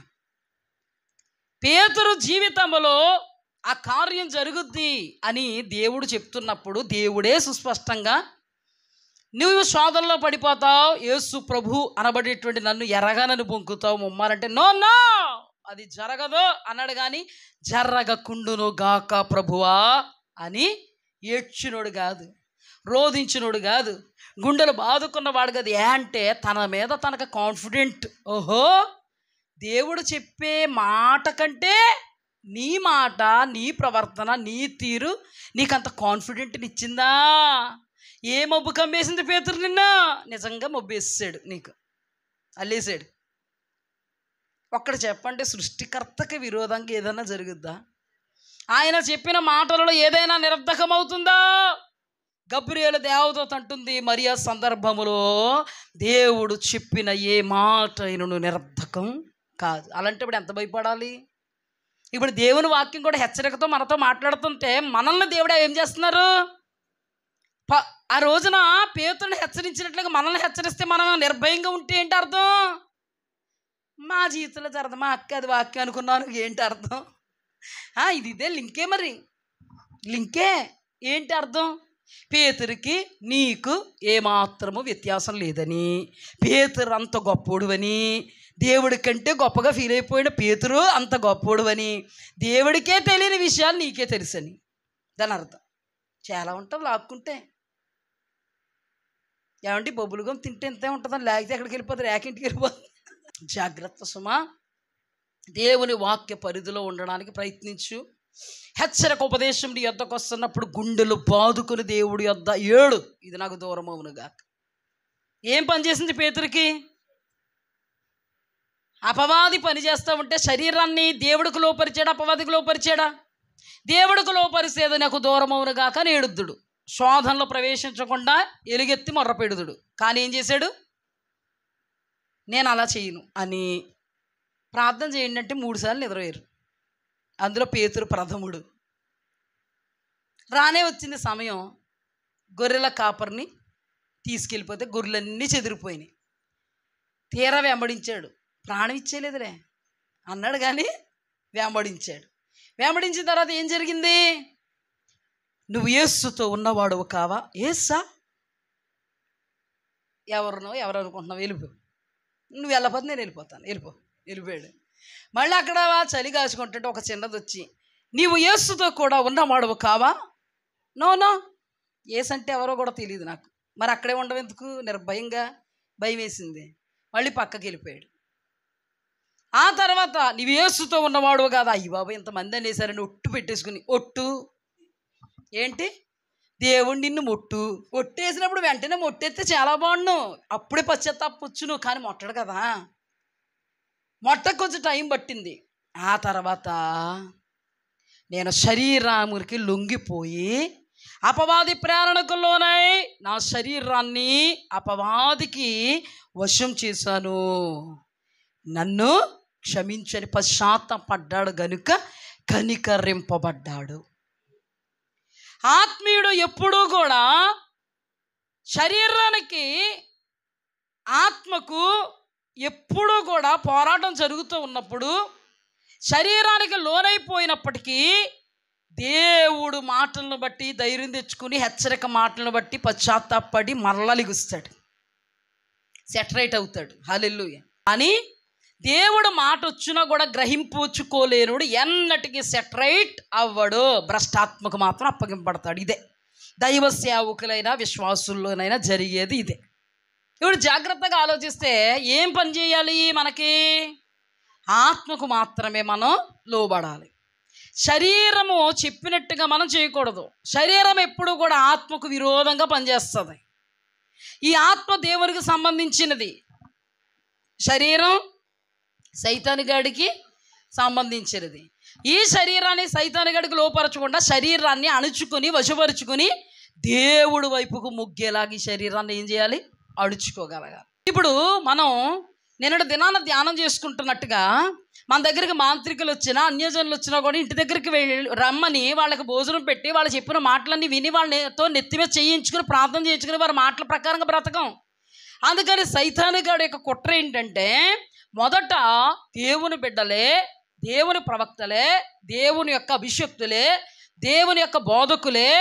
పేతురు జీవితంలో ఆ కార్యం జరుగుద్ది అని దేవుడు చెప్తున్నప్పుడు దేవుడే సుస్పష్టంగా నువ్వు శోధనలో పడిపోతావు, యేసు ప్రభు అనబడేటువంటి నన్ను ఎరగానని పొంకుతావు ముమ్మారంటే నో నో అది జరగదు అన్నాడు. కానీ జరగకుండును గాక ప్రభువా అని ఏడ్చినోడు కాదు, రోధించినోడు కాదు, గుండెలు బాదుకున్నవాడు కాదు. అంటే తన మీద తనకు కాన్ఫిడెంట్. ఓహో, దేవుడు చెప్పే మాట కంటే నీ మాట, నీ ప్రవర్తన, నీ తీరు నీకంత కాన్ఫిడెంట్ని ఇచ్చిందా? ఏ మబ్బు కమ్మేసింది పేతురు నిన్న? నిజంగా మబ్బు వేసాడు, నీకు అల్లేసాడు. ఒక్కడ చెప్పండి, సృష్టికర్తకి విరోధంగా ఏదైనా జరుగుద్దా? ఆయన చెప్పిన మాటలలో ఏదైనా నిరర్ధకం అవుతుందా? గబ్రియేలు దేవదూత అంటుంది మరియా సందర్భములో, దేవుడు చెప్పిన ఏ మాట అయినను నిరర్ధకం కాదు. అలాంటప్పుడు ఎంత భయపడాలి? ఇప్పుడు దేవుని వాక్యం కూడా హెచ్చరికతో మనతో మాట్లాడుతుంటే మనల్ని దేవుడు ఏం చేస్తున్నారు? ఆ రోజున పేతురుని హెచ్చరించినట్లుగా మనల్ని హెచ్చరిస్తే మనం నిర్భయంగా ఉంటే ఏంటి అర్థం? మా జీవితంలో జరగదు, మా అక్క అది వాక్యం అనుకున్నాను, ఏంటి అర్థం? ఇదే లింకే, మరి లింకే. ఏంటి అర్థం? పేతురికి నీకు ఏమాత్రము వ్యత్యాసం లేదని, పేతురు అంత గొప్పోడువని, దేవుడి కంటే గొప్పగా ఫీల్ అయిపోయిన పేతురు అంత గొప్పోడువని, దేవుడికే తెలియని విషయాలు నీకే తెలుసని దాని అర్థం. చాలా ఉంటుంది లాక్కుంటే. ఏమంటే బొబ్బులుగం తింటే ఇంతే ఉంటుందని, లేకపోతే ఎక్కడికి వెళ్ళిపోతుంది, రేకింటికి వెళ్ళిపోతుంది. జాగ్రత్త సుమా, దేవుని వాక్య పరిధిలో ఉండడానికి ప్రయత్నించు. హెచ్చరిక ఉపదేశం నీ యొద్దకు వస్తున్నప్పుడు గుండెలు బాదుకుని దేవుడి యొద్ద ఏడు, ఇది నాకు దూరం అవునుగా. ఏం పని చేసింది పేతురికి? అపవాది పని చేస్తూ ఉంటే శరీరాన్ని దేవుడికి లోపరిచాడా, అపవాదికి లోపరిచాడా? దేవుడికి లోపరిచేది నాకు దూరం అవునుగాక అని ఏడుద్దుడు. శోధనలో ప్రవేశించకుండా ఎలుగెత్తి మొర్రపెడుదుడు. కానీ ఏం చేశాడు? నేను అలా చేయను అని ప్రార్థన చేయండి అంటే 3 సార్లు నిద్రపోయారు. అందులో పేతురు ప్రథముడు. రానే వచ్చింది సమయం, గొర్రెల కాపరిని తీసుకెళ్ళిపోతే గొర్రెలన్నీ చెదిరిపోయినాయి. తీరా వెంబడించాడు, ప్రాణం ఇచ్చేలేదులే అన్నాడు కానీ వెంబడించాడు. వెంబడించిన తర్వాత ఏం జరిగింది? నువ్వు యేసుతో ఉన్నవాడువు కావా? ఏసా? ఎవరు అనుకుంటున్నావు? వెళ్ళిపో, నువ్వు వెళ్ళకపోతే నేను వెళ్ళిపోతాను, వెళ్ళిపోయాడు. మళ్ళీ అక్కడ చలి కాచుకుంటుంటే ఒక చిన్నది వచ్చి, నీవు యేసుతో కూడా ఉన్నవాడువు కావా? నో యేసు అంటే ఎవరో కూడా తెలియదు నాకు. మరి అక్కడే ఉండవు ఎందుకు? నిర్భయంగా భయం వేసింది. మళ్ళీ పక్కకి వెళ్ళిపోయాడు. ఆ తర్వాత నీవు యేసుతో ఉన్నవాడు కాదా? అయ్యి బాబు ఇంతమంది అనేసారని ఒట్టు పెట్టేసుకుని, ఒట్టు ఏంటి? దేవుడు నిన్ను ఒట్టేసినప్పుడు వెంటనే మొట్టెత్తే చాలా బాగుండు, అప్పుడే పశ్చాత్తాపొచ్చును. కానీ మొట్టడు కదా, మొట్టకు కొంచెం టైం పట్టింది. ఆ తర్వాత నేను శరీరానికి లొంగిపోయి అపవాది ప్రేరణకు లోనై నా శరీరాన్ని అపవాదికి వశం చేశాను. నన్ను క్షమించని పశ్చాత్తాపడ్డాడు గనుక కనికరింపబడ్డాడు. ఆత్మీయుడు ఎప్పుడూ కూడా శరీరానికి ఆత్మకు ఎప్పుడూ కూడా పోరాటం జరుగుతూ ఉన్నప్పుడు శరీరానికి లోనైపోయినప్పటికీ దేవుడు మాటలను బట్టి ధైర్యం తెచ్చుకుని హెచ్చరిక మాటలను బట్టి పశ్చాత్తాపడి మరలా లిగుస్తాడు, సెటరేట్ అవుతాడు. హల్లెలూయా. కానీ దేవుడు మాట వచ్చినా కూడా గ్రహింపుచ్చుకోలేనుడు ఎన్నటికీ సెటరైట్ అవ్వడు, భ్రష్టాత్మకు మాత్రం అప్పగింపబడతాడు. ఇదే దైవ సేవకులైనా విశ్వాసుల్లోనైనా జరిగేది ఇదే. ఇప్పుడు జాగ్రత్తగా ఆలోచిస్తే ఏం పని చేయాలి? మనకి ఆత్మకు మాత్రమే మనం లోబడాలి. శరీరము చెప్పినట్టుగా మనం చేయకూడదు. శరీరం ఎప్పుడు కూడా ఆత్మకు విరోధంగా పనిచేస్తుంది. ఈ ఆత్మ దేవునికి సంబంధించినది, శరీరం సైతానుగాడికి సంబంధించినది. ఈ శరీరాన్ని సైతానుగాడికి లోపరచకుండా శరీరాన్ని అణుచుకొని వశపరుచుకొని దేవుడు వైపుకు మొగ్గేలాగా ఈ శరీరాన్ని ఏం చేయాలి? అణుచుకోగలగాలి. ఇప్పుడు మనం నిన్నటి దినాన ధ్యానం చేసుకుంటున్నట్టుగా మన దగ్గరికి మాంత్రికులు వచ్చినా అన్యజనులు వచ్చినా కూడా ఇంటి దగ్గరికి రమ్మని వాళ్ళకి భోజనం పెట్టి వాళ్ళు చెప్పిన మాటలన్నీ విని వాళ్ళతో నెత్తిమీద చేయించుకుని ప్రార్థన చేయించుకుని వారి మాటల ప్రకారంగా బ్రతకం. అందుకని సైతానుగాడి యొక్క కుట్ర ఏంటంటే, మొదట దేవుని బిడ్డలే, దేవుని ప్రవక్తలే, దేవుని యొక్క అభిషక్తులే, దేవుని యొక్క బోధకులే,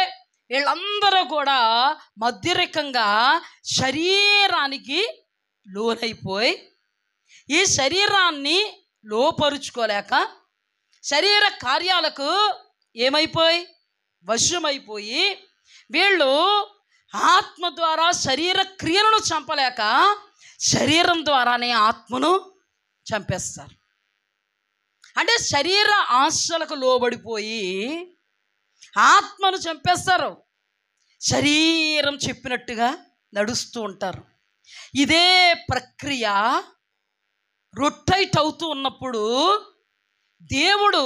వీళ్ళందరూ కూడా మధ్యరకంగా శరీరానికి లోనైపోయి ఈ శరీరాన్ని లోపరుచుకోలేక శరీర కార్యాలకు ఏమైపోయి వశమైపోయి వీళ్ళు ఆత్మ ద్వారా శరీర క్రియలను చంపలేక శరీరం ద్వారానే ఆత్మను చంపేస్తారు. అంటే శరీర ఆశలకు లోబడిపోయి ఆత్మను చంపేస్తారు, శరీరం చెప్పినట్టుగా నడుస్తూ ఉంటారు. ఇదే ప్రక్రియ రొటైట్ అవుతూ ఉన్నప్పుడు దేవుడు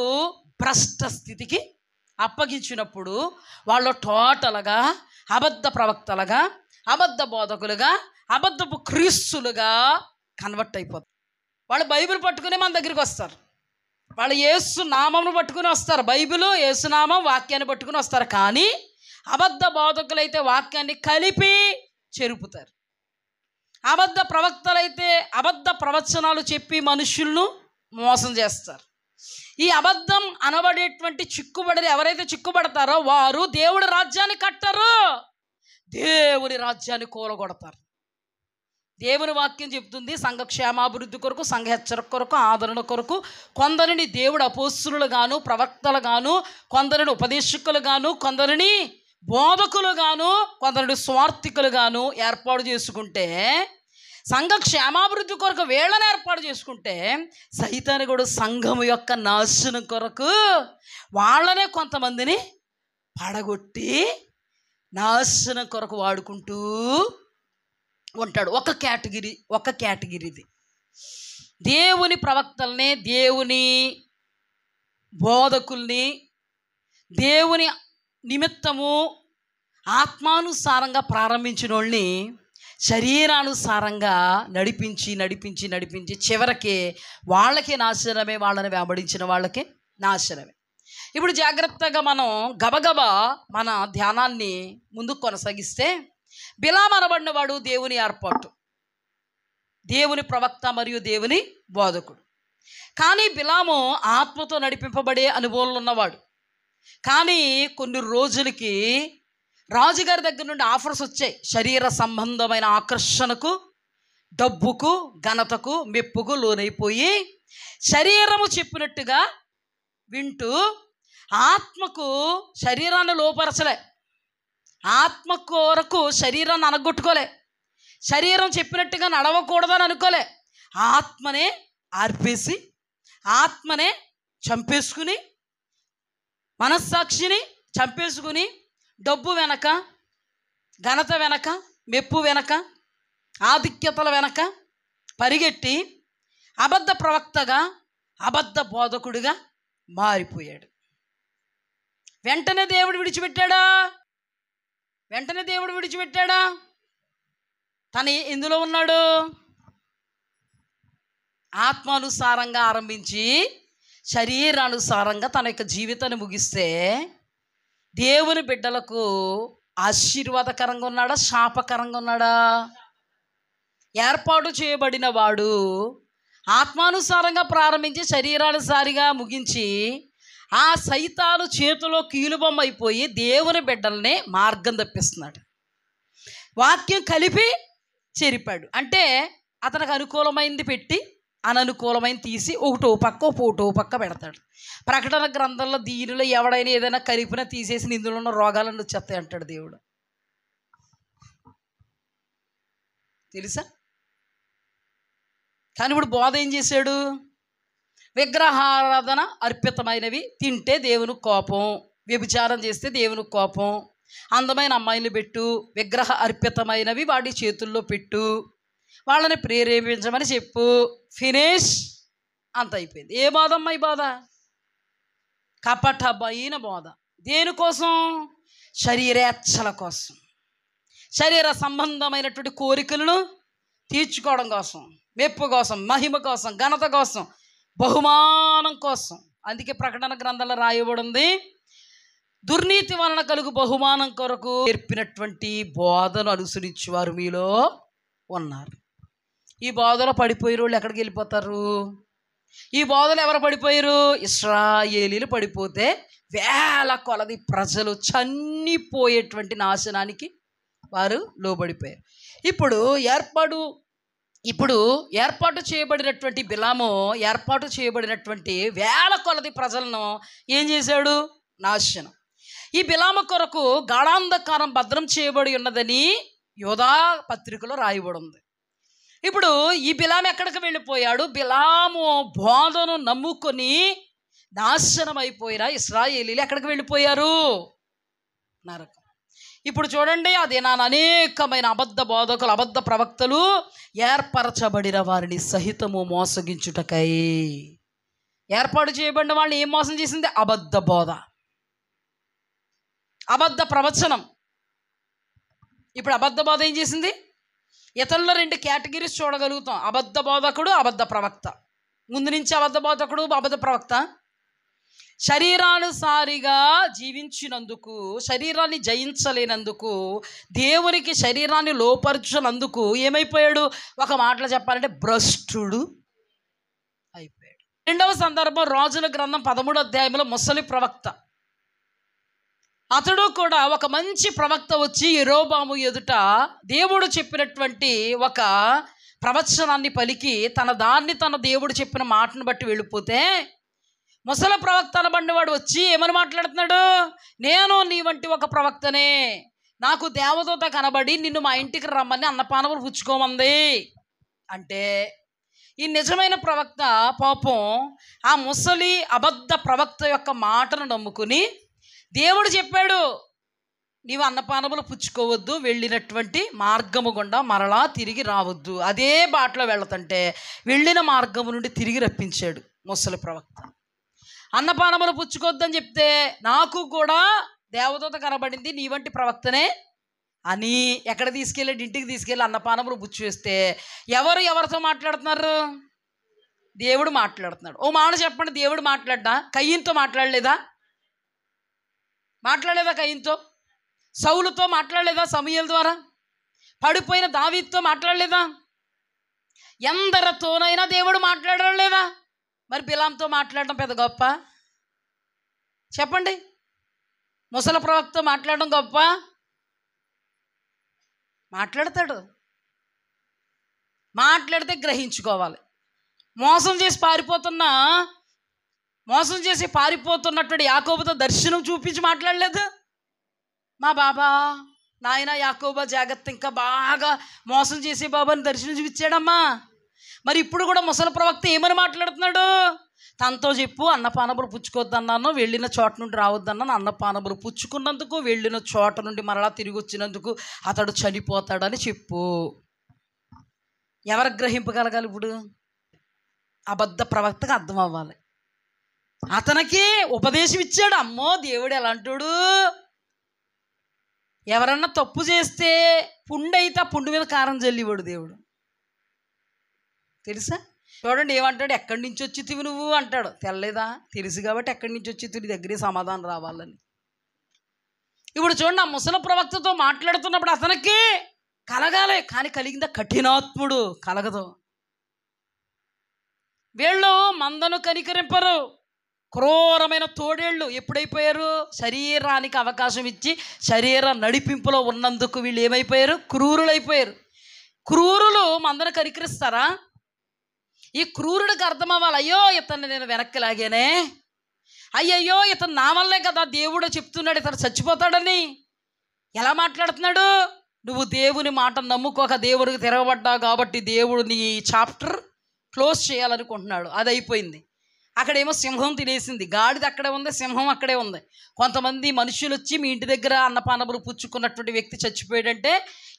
భ్రష్ట స్థితికి అప్పగించినప్పుడు వాళ్ళు టోటల్గా అబద్ధ ప్రవక్తలుగా, అబద్ధ బోధకులుగా, అబద్ధపు క్రీస్తులుగా కన్వర్ట్ అయిపోతారు. వాళ్ళు బైబిల్ పట్టుకుని మన దగ్గరికి వస్తారు, వాళ్ళు యేసు నామమును పట్టుకుని వస్తారు, బైబిల్ యేసునామం వాక్యాన్ని పట్టుకుని వస్తారు. కానీ అబద్ధ బోధకులైతే వాక్యాన్ని కలిపి చెరుపుతారు. అబద్ధ ప్రవక్తలైతే అబద్ధ ప్రవచనాలు చెప్పి మనుషులను మోసం చేస్తారు. ఈ అబద్ధం అనబడేటువంటి చిక్కుబడి ఎవరైతే చిక్కుబడతారో వారు దేవుడి రాజ్యాన్ని కట్టరు, దేవుని రాజ్యాన్ని కూలగొడతారు. దేవుని వాక్యం చెప్తుంది, సంఘ క్షేమాభివృద్ధి కొరకు, సంఘ హెచ్చరిక కొరకు, ఆదరణ కొరకు కొందరిని దేవుడు అపోస్తులు గాను, ప్రవక్తలు గాను, కొందరిని ఉపదేశకులు గాను, కొందరిని బోధకులు గాను, కొందరిని స్వార్థికులు గాను ఏర్పాటు చేసుకుంటే, సంఘ క్షేమాభివృద్ధి కొరకు వీళ్ళని ఏర్పాటు చేసుకుంటే, సైతాను కూడా సంఘము యొక్క నాశనం కొరకు వాళ్ళనే కొంతమందిని పడగొట్టి నాశనం కొరకు వాడుకుంటూ ఉంటాడు. ఒక కేటగిరీది దేవుని ప్రవక్తల్ని, దేవుని బోధకుల్ని, దేవుని నిమిత్తము ఆత్మానుసారంగా ప్రారంభించిన వాళ్ళని శరీరానుసారంగా నడిపించి చివరికి వాళ్ళకే నాశనమే, వాళ్ళని వెంబడించిన వాళ్ళకే నాశనమే. ఇప్పుడు జాగ్రత్తగా మనం గబగబా మన ధ్యానాన్ని ముందుకు కొనసాగిస్తే, బిలాము అనబడిన వాడు దేవుని ఏర్పాటు, దేవుని ప్రవక్త మరియు దేవుని బోధకుడు. కానీ బిలాము ఆత్మతో నడిపింపబడే అనుభవంలో ఉన్నవాడు. కానీ కొన్ని రోజులకి రాజుగారి దగ్గర నుండి ఆఫర్స్ వచ్చాయి. శరీర సంబంధమైన ఆకర్షణకు, డబ్బుకు, ఘనతకు, మెప్పుకు లోనైపోయి శరీరము చెప్పినట్టుగా వింటూ ఆత్మకు శరీరాన్ని లోపరచలే, ఆత్మ కొరకు శరీరాన్ని అనగొట్టుకోలే, శరీరం చెప్పినట్టుగా నడవకూడదని అనుకోలే, ఆత్మనే ఆర్పేసి ఆత్మనే చంపేసుకుని, మనస్సాక్షిని చంపేసుకుని, డబ్బు వెనక, ఘనత వెనక, మెప్పు వెనక, ఆధిక్యతల వెనక పరిగెట్టి అబద్ధ ప్రవక్తగా, అబద్ధ బోధకుడిగా మారిపోయాడు. వెంటనే దేవుడు విడిచిపెట్టాడా? తను ఎందులో ఉన్నాడు? ఆత్మానుసారంగా ఆరంభించి శరీరానుసారంగా తన యొక్క జీవితాన్ని ముగిస్తే దేవుని బిడ్డలకు ఆశీర్వాదకరంగా ఉన్నాడా, శాపకరంగా ఉన్నాడా? ఏర్పాటు చేయబడిన వాడు ఆత్మానుసారంగా ప్రారంభించి శరీరానుసారిగా ముగించి ఆ సైతాను చేతిలో కీలుబొమ్మ అయిపోయి దేవుని బిడ్డల్ని మార్గం తప్పిస్తున్నాడు. వాక్యం కలిపి చెరిపాడు అంటే అతనికి అనుకూలమైంది పెట్టి అననుకూలమైన తీసి ఒకటో పక్క పెడతాడు. ప్రకటన గ్రంథంలో దీనిలో ఎవడైనా ఏదైనా కలిపినా తీసేసి ఇందులో ఉన్న రోగాలను వచ్చేస్తాయి అంటాడు దేవుడు. తెలుసా? కానీ ఇప్పుడు బోధ ఏం చేశాడు? విగ్రహారాధన అర్పితమైనవి తింటే దేవునికి కోపం, వ్యభిచారం చేస్తే దేవునికి కోపం, అందమైన అమ్మాయిలు పెట్టు, విగ్రహ అర్పితమైనవి వాడి చేతుల్లో పెట్టు, వాళ్ళని ప్రేరేపించమని చెప్పు, ఫినిష్, అంత అయిపోయింది. ఏ బాధ అమ్మాయి బాధ? కపటమైన బోధ. దేనికోసం? శరీరేచ్ఛల కోసం, శరీర సంబంధమైనటువంటి కోరికలను తీర్చుకోవడం కోసం, మెప్పు కోసం, మహిమ కోసం, ఘనత కోసం, బహుమానం కోసం. అందుకే ప్రకటన గ్రంథంలో రాయబడింది, దుర్నీతి వలన కలుగు బహుమానం కొరకు నేర్పినటువంటి బోధను అనుసరించేవారు మీలో ఉన్నారు. ఈ బోధలో పడిపోయిన వాళ్ళు ఎక్కడికి వెళ్ళిపోతారు? ఈ బోధలు ఎవరు పడిపోయారు? ఇశ్రాయేలీలు పడిపోతే వేల కొలది ప్రజలు చనిపోయేటువంటి నాశనానికి వారు లోబడిపోయారు. ఇప్పుడు ఏర్పాటు చేయబడినటువంటి బిలాము ఏర్పాటు చేయబడినటువంటి వేల కొలది ప్రజలను ఏం చేశాడు? నాశనం. ఈ బిలాము కొరకు గాఢాంధకారం భద్రం చేయబడి ఉన్నదని యోధా పత్రికలో రాయబడి ఉంది. ఇప్పుడు ఈ బిలాము ఎక్కడికి వెళ్ళిపోయాడు? బిలాము బోధను నమ్ముకొని నాశనం అయిపోయిన ఇశ్రాయేలీలు ఎక్కడికి వెళ్ళిపోయారు? నరకం. ఇప్పుడు చూడండి, అదే నా అనేకమైన అబద్ధ బోధకులు, అబద్ధ ప్రవక్తలు ఏర్పరచబడిన వారిని సహితము మోసగించుటకై. ఏర్పాటు చేయబడిన వాళ్ళని ఏం మోసం చేసింది? అబద్ధ బోధ, అబద్ధ ప్రవచనం. ఇప్పుడు అబద్ధ బోధ ఏం చేసింది? ఇతరుల్లో రెండు కేటగిరీస్ చూడగలుగుతాం, అబద్ధ బోధకుడు, అబద్ధ ప్రవక్త. ముందు నుంచి అబద్ధ బోధకుడు, అబద్ధ ప్రవక్త శరీరానుసారిగా జీవించినందుకు, శరీరాన్ని జయించలేనందుకు, దేవునికి శరీరాన్ని లోపరచినందుకు ఏమైపోయాడు? ఒక మాటలో చెప్పాలంటే భ్రష్టుడు అయిపోయాడు. రెండవ సందర్భం రాజుల గ్రంథం 13వ అధ్యాయంలో ముసలి ప్రవక్త. అతడు కూడా ఒక మంచి ప్రవక్త వచ్చి యెరోబాము ఎదుట దేవుడు చెప్పినటువంటి ఒక ప్రవచనాన్ని పలికి తన దేవుడు చెప్పిన మాటను బట్టి వెళ్ళిపోతే, ముసలి ప్రవక్త అనబడినవాడు వచ్చి ఏమని మాట్లాడుతున్నాడు? నేను నీ వంటి ఒక ప్రవక్తనే, నాకు దేవదూత కనబడి నిన్ను మా ఇంటికి రమ్మని అన్నపానములు పుచ్చుకోమంది అంటే, ఈ నిజమైన ప్రవక్త పాపం ఆ ముసలి అబద్ధ ప్రవక్త యొక్క మాటను నమ్ముకుని, దేవుడు చెప్పాడు నీవు అన్నపానములు పుచ్చుకోవద్దు, వెళ్ళినటువంటి మార్గము గుండా మరలా తిరిగి రావద్దు, అదే బాటలో వెళతంటే వెళ్ళిన మార్గము నుండి తిరిగి రప్పించాడు ముసలి ప్రవక్త. అన్నపానములు పుచ్చుకోవద్దని చెప్తే, నాకు కూడా దేవదూత కనబడింది నీ వంటి ప్రవక్తనే అని ఎక్కడ తీసుకెళ్ళాడు? ఇంటికి తీసుకెళ్ళి అన్నపానములు పుచ్చు వేస్తే ఎవరితో మాట్లాడుతున్నారు? దేవుడు మాట్లాడుతున్నాడు. ఓ మాట చెప్పండి, దేవుడు మాట్లాడ్డా? కయ్యంతో మాట్లాడలేదా? కయ్యంతో? సౌలుతో మాట్లాడలేదా? సమూయేలు ద్వారా? పడిపోయిన దావీదుతో మాట్లాడలేదా? ఎందరితోనైనా దేవుడు మాట్లాడడం లేదా? మరి బిలాంతో మాట్లాడడం పెద్ద గొప్ప? చెప్పండి. ముసలి ప్రవక్త మాట్లాడడం గొప్ప? మాట్లాడతాడు, మాట్లాడితే గ్రహించుకోవాలి. మోసం చేసి పారిపోతున్నటువంటి యాకోబుతో దర్శనం చూపించి మాట్లాడలేదు. మా బాబా నాయన యాకోబా జాగ్రత్త, ఇంకా బాగా మోసం చేసే బాబాని దర్శనం చూపించాడమ్మా. మరి ఇప్పుడు కూడా ముసలి ప్రవక్త ఏమని మాట్లాడుతున్నాడు? తనతో చెప్పు, అన్నపానములు పుచ్చుకోవద్దన్నాను, వెళ్ళిన చోట నుండి రావద్దన్నాను, అన్నపానములు పుచ్చుకున్నందుకు, వెళ్ళిన చోట నుండి మరలా తిరిగి వచ్చినందుకు అతడు చనిపోతాడని చెప్పు. ఎవరికి గ్రహింపగలగాలి? ఇప్పుడు అబద్ధ ప్రవక్తకు అర్థం అవ్వాలి. అతనికి ఉపదేశం ఇచ్చాడు. అమ్మో దేవుడు ఎలాంటాడు? ఎవరన్నా తప్పు చేస్తే పుండు అయితే ఆ పుండు మీద కారం జల్లివాడు దేవుడు. తెలుసా? చూడండి ఏమంటాడు, ఎక్కడి నుంచి వచ్చితివి నువ్వు అంటాడు. తెల్లలేదా? తెలుసు కాబట్టి ఎక్కడి నుంచి వచ్చి నీ దగ్గరే సమాధానం రావాలని. ఇప్పుడు చూడండి, ఆ ముసలి ప్రవక్తతో మాట్లాడుతున్నప్పుడు అతనికి కలగాలి, కానీ కలిగిందా? కఠినాత్ముడు, కలగదు. వీళ్ళు మందను కనికరింపరు, క్రూరమైన తోడేళ్ళు ఎప్పుడైపోయారు? శరీరానికి అవకాశం ఇచ్చి శరీర నడిపింపులో ఉన్నందుకు వీళ్ళు ఏమైపోయారు? క్రూరులైపోయారు. క్రూరులు మందను కనికరిస్తారా? ఈ క్రూరుడికి అర్థం అవ్వాలి, అయ్యో ఇతన్ని నేను వెనక్కి లాగానే, అయ్యయ్యో ఇతను నా వల్లే కదా దేవుడు చెప్తున్నాడు ఇతను చచ్చిపోతాడని. ఎలా మాట్లాడుతున్నాడు? నువ్వు దేవుని మాట నమ్ముకోక దేవుడికి తిరగబడ్డావు కాబట్టి దేవుడు నీ చాప్టర్ క్లోజ్ చేయాలనుకుంటున్నాడు. అది అయిపోయింది. అక్కడేమో సింహం తినేసింది, గాడిద అక్కడే ఉంది, సింహం అక్కడే ఉంది. కొంతమంది మనుషులు వచ్చి మీ ఇంటి దగ్గర అన్నపానములు పుచ్చుకున్నటువంటి వ్యక్తి చచ్చిపోయాడంటే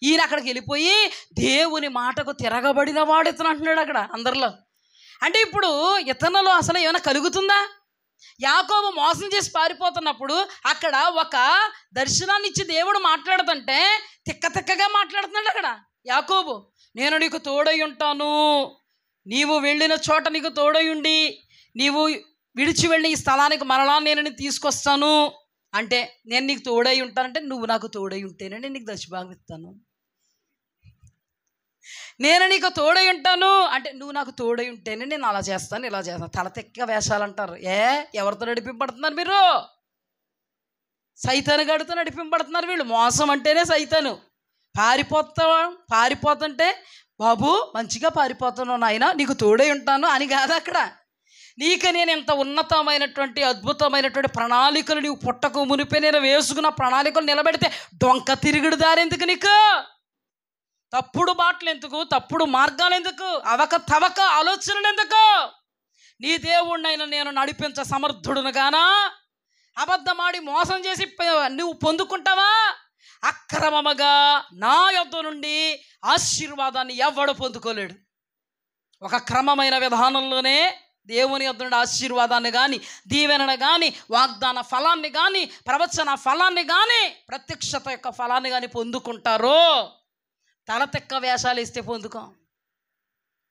ఈయన అక్కడికి వెళ్ళిపోయి దేవుని మాటకు తిరగబడిన వాడు ఇతను అంటున్నాడు అక్కడ అందరిలో. అంటే ఇప్పుడు ఇతనులో అసలు ఏమైనా కలుగుతుందా? యాకోబు మోసం చేసి పారిపోతున్నప్పుడు అక్కడ ఒక దర్శనాన్ని ఇచ్చి దేవుడు మాట్లాడుతుంటే తిక్కగా మాట్లాడుతున్నాడు అక్కడ యాకోబు. నేను నీకు తోడై ఉంటాను, నీవు వెళ్ళిన చోట నీకు తోడై ఉండి నీవు విడిచి వెళ్ళి ఈ స్థలానికి మరలా నేను తీసుకొస్తాను అంటే, నేను నీకు తోడై ఉంటానంటే నువ్వు నాకు తోడై ఉంటేనే నేను నీకు దశభాగం ఇస్తాను. నేను నీకు తోడై ఉంటాను అంటే నువ్వు నాకు తోడై ఉంటేనే నేను అలా చేస్తాను, ఇలా చేస్తాను. తల తెక్క వేషాలు అంటారు. ఎవరితో నడిపింపడుతున్నారు మీరు? సైతాను గడితో నడిపింపడుతున్నారు వీళ్ళు. మోసం అంటేనే సైతాను. పారిపోతుంటే బాబు మంచిగా పారిపోతున్నావు నాయన, నీకు తోడై ఉంటాను అని కాదు అక్కడ. నీకు నేను ఇంత ఉన్నతమైనటువంటి అద్భుతమైనటువంటి ప్రణాళికలు నీవు పుట్టకు మునిపే నేను వేసుకున్న ప్రణాళికలు నిలబెడితే డొంక తిరుగుడు దారెందుకు నీకు? తప్పుడు బాటలు ఎందుకు? తప్పుడు మార్గాలు ఎందుకు? అవక ఆలోచనలు ఎందుకు? నీ దేవుణ్ణైనా నేను నడిపించ సమర్థుడును గానా అబద్ధమాడి మోసం చేసి నువ్వు పొందుకుంటావా? అక్రమముగా నా యొద్ద నుండి ఆశీర్వాదాన్ని ఎవడు పొందుకోలేడు. ఒక క్రమమైన విధానంలోనే దేవుని యొద్ద నుండి ఆశీర్వాదాన్ని కానీ, దీవెనను కానీ, వాగ్దాన ఫలాన్ని కానీ, ప్రవచన ఫలాన్ని కానీ, ప్రత్యక్షత యొక్క ఫలాన్ని కానీ పొందుకుంటారు. తల తెక్క వేషాలు ఇస్తే పొందుకో.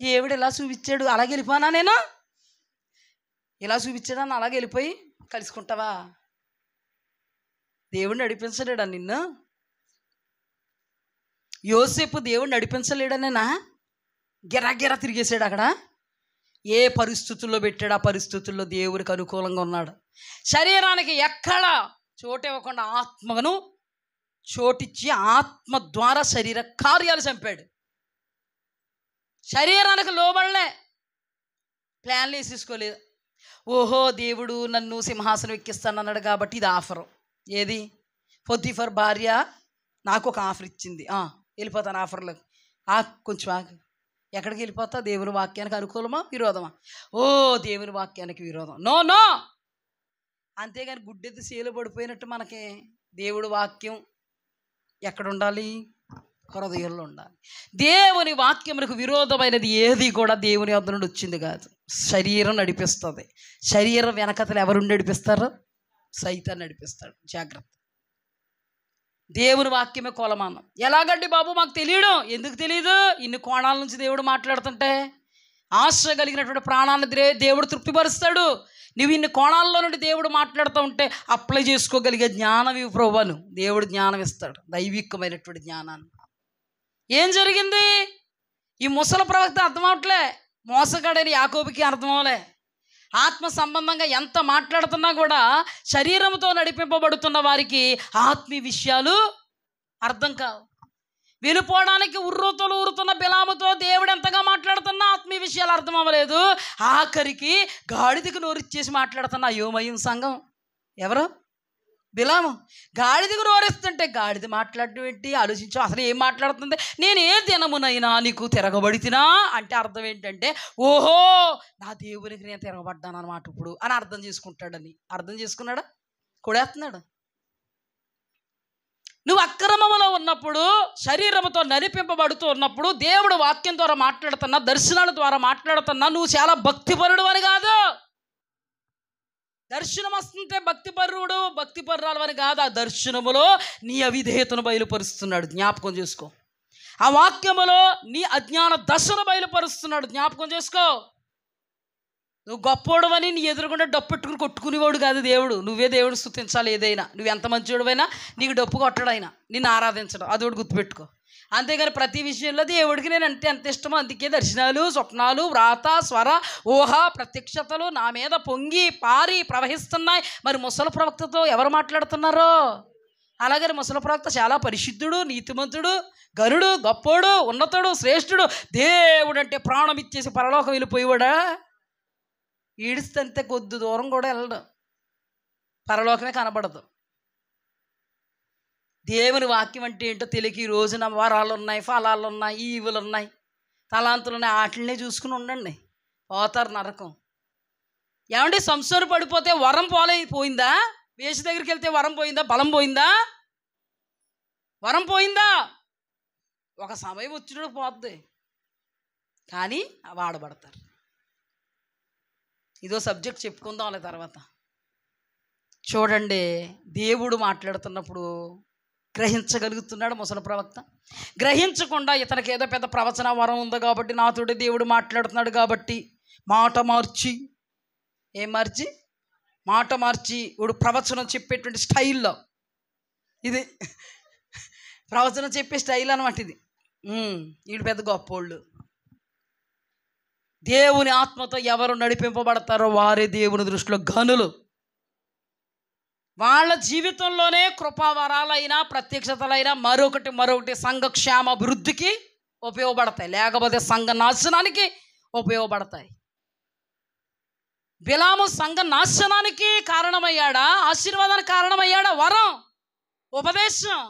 దేవుడు ఇలా చూపించాడు అలాగే వెళ్ళిపోనా, నేను ఇలా చూపించాడని అలాగే వెళ్ళిపోయి కలుసుకుంటావా? దేవుడు నడిపించలేడా నిన్ను? యోసేపు దేవుడు నడిపించలేడనేనా గిరా తిరిగేసాడు అక్కడ? ఏ పరిస్థితుల్లో పెట్టాడు ఆ పరిస్థితుల్లో దేవుడికి అనుకూలంగా ఉన్నాడు. శరీరానికి ఎక్కడ చోటు ఇవ్వకుండా ఆత్మను చోటిచ్చి ఆత్మ ద్వారా శరీర కార్యాలు చంపాడు. శరీరానికి లోబడలే, ప్లాన్లు వేసేసుకోలేదు. ఓహో దేవుడు నన్ను సింహాసనం ఎక్కిస్తానన్నాడు కాబట్టి ఇది ఆఫరు. ఏది? పొతిఫర్ భార్య నాకు ఒక ఆఫర్ ఇచ్చింది, వెళ్ళిపోతాను ఆఫర్లోకి. కొంచెం ఆగు. ఎక్కడికి వెళ్ళిపోతా? దేవుని వాక్యానికి అనుకూలమా విరోధమా? ఓ దేవుని వాక్యానికి విరోధం. నో. అంతేగాని గుడ్డెత్తి సేలు పడిపోయినట్టు మనకి దేవుడి వాక్యం ఎక్కడ ఉండాలి? హృదయంలో ఉండాలి. దేవుని వాక్యములకు విరోధమైనది ఏది కూడా దేవుని వద్ద నుండి వచ్చింది కాదు. శరీరం నడిపిస్తుంది. శరీరం వెనకతలు ఎవరు నడిపిస్తారు? సైతాన్ని నడిపిస్తాడు. జాగ్రత్త. దేవుని వాక్యమే కొలమానం. ఎలాగండి బాబు మాకు తెలియడం? ఎందుకు తెలియదు? ఇన్ని కోణాల నుంచి దేవుడు మాట్లాడుతుంటే ఆశ కలిగినటువంటి ప్రాణాన్ని దేవుడు తృప్తిపరుస్తాడు. నువ్వు ఇన్ని కోణాల్లో నుండి దేవుడు మాట్లాడుతూ ఉంటే అప్లై చేసుకోగలిగే జ్ఞానం ఇవి ప్రభువును దేవుడు జ్ఞానం ఇస్తాడు, దైవికమైనటువంటి జ్ఞానాన్ని. ఏం జరిగింది? ఈ ముసలి ప్రవక్త అర్థం అవట్లే, మోసగాడని యాకోబుకి అర్థం అవలే. ఆత్మ సంబంధంగా ఎంత మాట్లాడుతున్నా కూడా శరీరంతో నడిపింపబడుతున్న వారికి ఆత్మీయ విషయాలు అర్థం కావు. వెళ్ళిపోవడానికి ఊరుతున్న బిలాముతో దేవుడు ఎంతగా మాట్లాడుతున్నా ఆత్మీయ విషయాలు అర్థం అవ్వలేదు. ఆఖరికి గాడిదకు నోరిచ్చేసి మాట్లాడుతున్న అయోమయం సంఘం ఎవరు? బిలాము. గాడిదకు నోరిస్తుంటే గాడిద మాట్లాడడం ఏంటి? ఆలోచించు. అసలు ఏం మాట్లాడుతుంది? నేను ఏ దినమునైనా నీకు తిరగబడితినా అంటే అర్థం ఏంటంటే, ఓహో నా దేవునికి నేను తిరగబడ్డాను అన్నమాట ఇప్పుడు అని అర్థం చేసుకుంటాడని. అర్థం చేసుకున్నాడా? కొడేస్తున్నాడు. నువ్వు అక్రమములో ఉన్నప్పుడు, శరీరముతో నడిపింపబడుతూ ఉన్నప్పుడు, దేవుడు వాక్యం ద్వారా మాట్లాడుతున్నా, దర్శనాల ద్వారా మాట్లాడుతున్నా నువ్వు చాలా భక్తిపరుడు అని కాదు. దర్శనం వస్తుంటే భక్తిపరుడు భక్తిపరురాలు అని కాదు. ఆ దర్శనములో నీ అవిధేయతను బయలుపరుస్తున్నాడు, జ్ఞాపకం చేసుకో. ఆ వాక్యములో నీ అజ్ఞాన దశను బయలుపరుస్తున్నాడు, జ్ఞాపకం చేసుకో. నువ్వు గొప్పోడవని నీ ఎదురుకుండా డప్పు పెట్టుకుని కొట్టుకునేవాడు కాదు దేవుడు. నువ్వే దేవుడు స్తుతించాలి. ఏదైనా నువ్వు ఎంత మంచివాడువైనా నీకు డప్పు కొట్టడైనా నిన్ను ఆరాధించడం అది ఒకటి గుర్తుపెట్టుకో. అంతేగాని ప్రతి విషయంలో దేవుడికి నేను అంటే ఎంత ఇష్టమో అందుకే దర్శనాలు, స్వప్నాలు, వ్రాత, స్వర, ఊహ, ప్రత్యక్షతలు నా మీద పొంగి పారి ప్రవహిస్తున్నాయి. మరి ముసలి ప్రవక్తతో ఎవరు మాట్లాడుతున్నారో? అలాగని ముసలి ప్రవక్త చాలా పరిశుద్ధుడు, నీతిమంతుడు, గరుడు, గొప్పోడు, ఉన్నతుడు, శ్రేష్ఠుడు, దేవుడు అంటే ప్రాణం ఇచ్చేసి పరలోకం వెళ్ళిపోయేవాడా? ఈడిస్తే కొద్ది దూరం కూడా వెళ్ళడు, పరలోకమే కనబడదు. దేవుని వాక్యం అంటే ఏంటో తెలియక ఈ రోజున వరాలు ఉన్నాయి, ఫలాలు ఉన్నాయి, ఈవులు ఉన్నాయి, తలాంతులు ఉన్నాయి, వాటినే చూసుకుని ఉండండి, పోతారు నరకం. ఏమంటే సంసారం పడిపోతే వరం పోయిందా? వేసి దగ్గరికి వెళ్తే వరం పోయిందా? బలం పోయిందా? వరం పోయిందా? ఒక సమయం వచ్చినప్పుడు పోద్ది, కానీ వాడబడతారు. ఇదో సబ్జెక్ట్ చెప్పుకుందాం అలా తర్వాత. చూడండి, దేవుడు మాట్లాడుతున్నప్పుడు గ్రహించగలుగుతున్నాడు ముసలి ప్రవక్త. గ్రహించకుండా ఇతనికి ఏదో పెద్ద ప్రవచన వరం ఉంది కాబట్టి, నాతోటి దేవుడు మాట్లాడుతున్నాడు కాబట్టి మాట మార్చి ఇప్పుడు ప్రవచనం చెప్పేటువంటి స్టైల్లో, ఇది ప్రవచనం చెప్పే స్టైల్ అనమాట ఇది. వీడు పెద్ద గొప్పోళ్ళు. దేవుని ఆత్మతో ఎవరు నడిపింపబడతారో వారే దేవుని దృష్టిలో ఘనులు. వాళ్ళ జీవితంలోనే కృపావరాలైనా ప్రత్యక్షతలైనా మరొకటి సంఘక్షేమ అభివృద్ధికి ఉపయోగపడతాయి, లేకపోతే సంఘ నాశనానికి ఉపయోగపడతాయి. బిలాము సంఘ నాశనానికి కారణమయ్యాడా? ఆశీర్వాదానికి కారణమయ్యాడా? వరం, ఉపదేశం,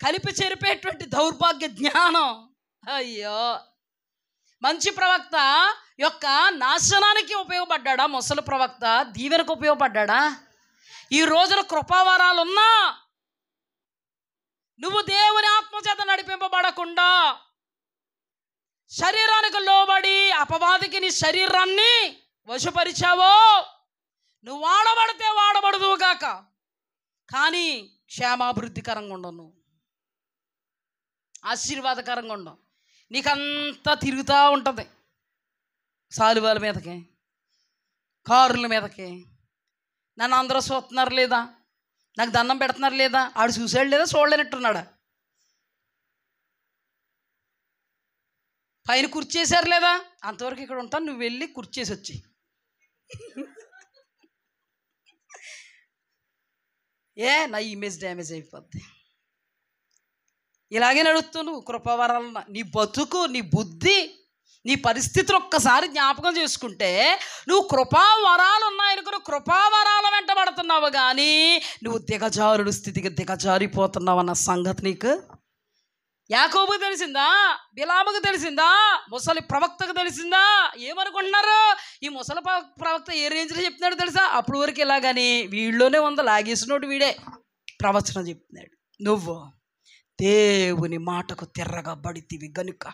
కలిపి చెరిపేటువంటి దౌర్భాగ్య జ్ఞానం. అయ్యో, మంచి ప్రవక్త యొక్క నాశనానికి ఉపయోగపడ్డా ముసలి ప్రవక్త దీవెనకు ఉపయోగపడ్డా? ఈ రోజున కృపావరాలున్నా నువ్వు దేవుని ఆత్మచేత నడిపింపబడకుండా శరీరానికి లోబడి అపవాదికి నీ శరీరాన్ని వశపరిచావో, నువ్వు వాడబడితే వాడబడదువుగాక, కానీ క్షేమాభివృద్ధికరంగా ఉండవు, నువ్వు ఆశీర్వాదకరంగా ఉండవు. నీకంతా తిరుగుతూ ఉంటుంది, సాలువాల మీదకి, కారుల మీదకి. నన్ను అందరూ చూస్తున్నారు లేదా, నాకు దండం పెడుతున్నారు లేదా, ఆడు చూసాడు లేదా, చూడలేనట్టున్నాడా, పైన కుర్చేసారు లేదా, అంతవరకు ఇక్కడ ఉంటాను, నువ్వు వెళ్ళి కుర్చేసి వచ్చి. నా ఇమేజ్ డ్యామేజ్ అయిపోద్ది. ఇలాగే నడుస్తావు నువ్వు. కృపావరాలన్న నీ బతుకు, నీ బుద్ధి, నీ పరిస్థితులు ఒక్కసారి జ్ఞాపకం చేసుకుంటే, నువ్వు కృపావరాలు ఉన్నాయనుకో, కృపావరాల వెంటబడుతున్నావు, కానీ నువ్వు దిగజారుడు స్థితికి దిగజారిపోతున్నావు అన్న సంగతి నీకు యాకోబుకు తెలిసిందా? బిలాముకు తెలిసిందా? ముసలి ప్రవక్తకు తెలిసిందా? ఏమనుకుంటున్నారు? ఈ ముసలి ప్రవక్త ఏ రేంజ్లో చెప్తున్నాడు తెలుసా? అప్పుడు వరకు ఇలా, కానీ వీళ్ళలోనే ఉంది, లాగేసినోడు వీడే ప్రవచనం చెప్తున్నాడు. నువ్వు దేవుని మాటకు తిరగబడితివి గనుక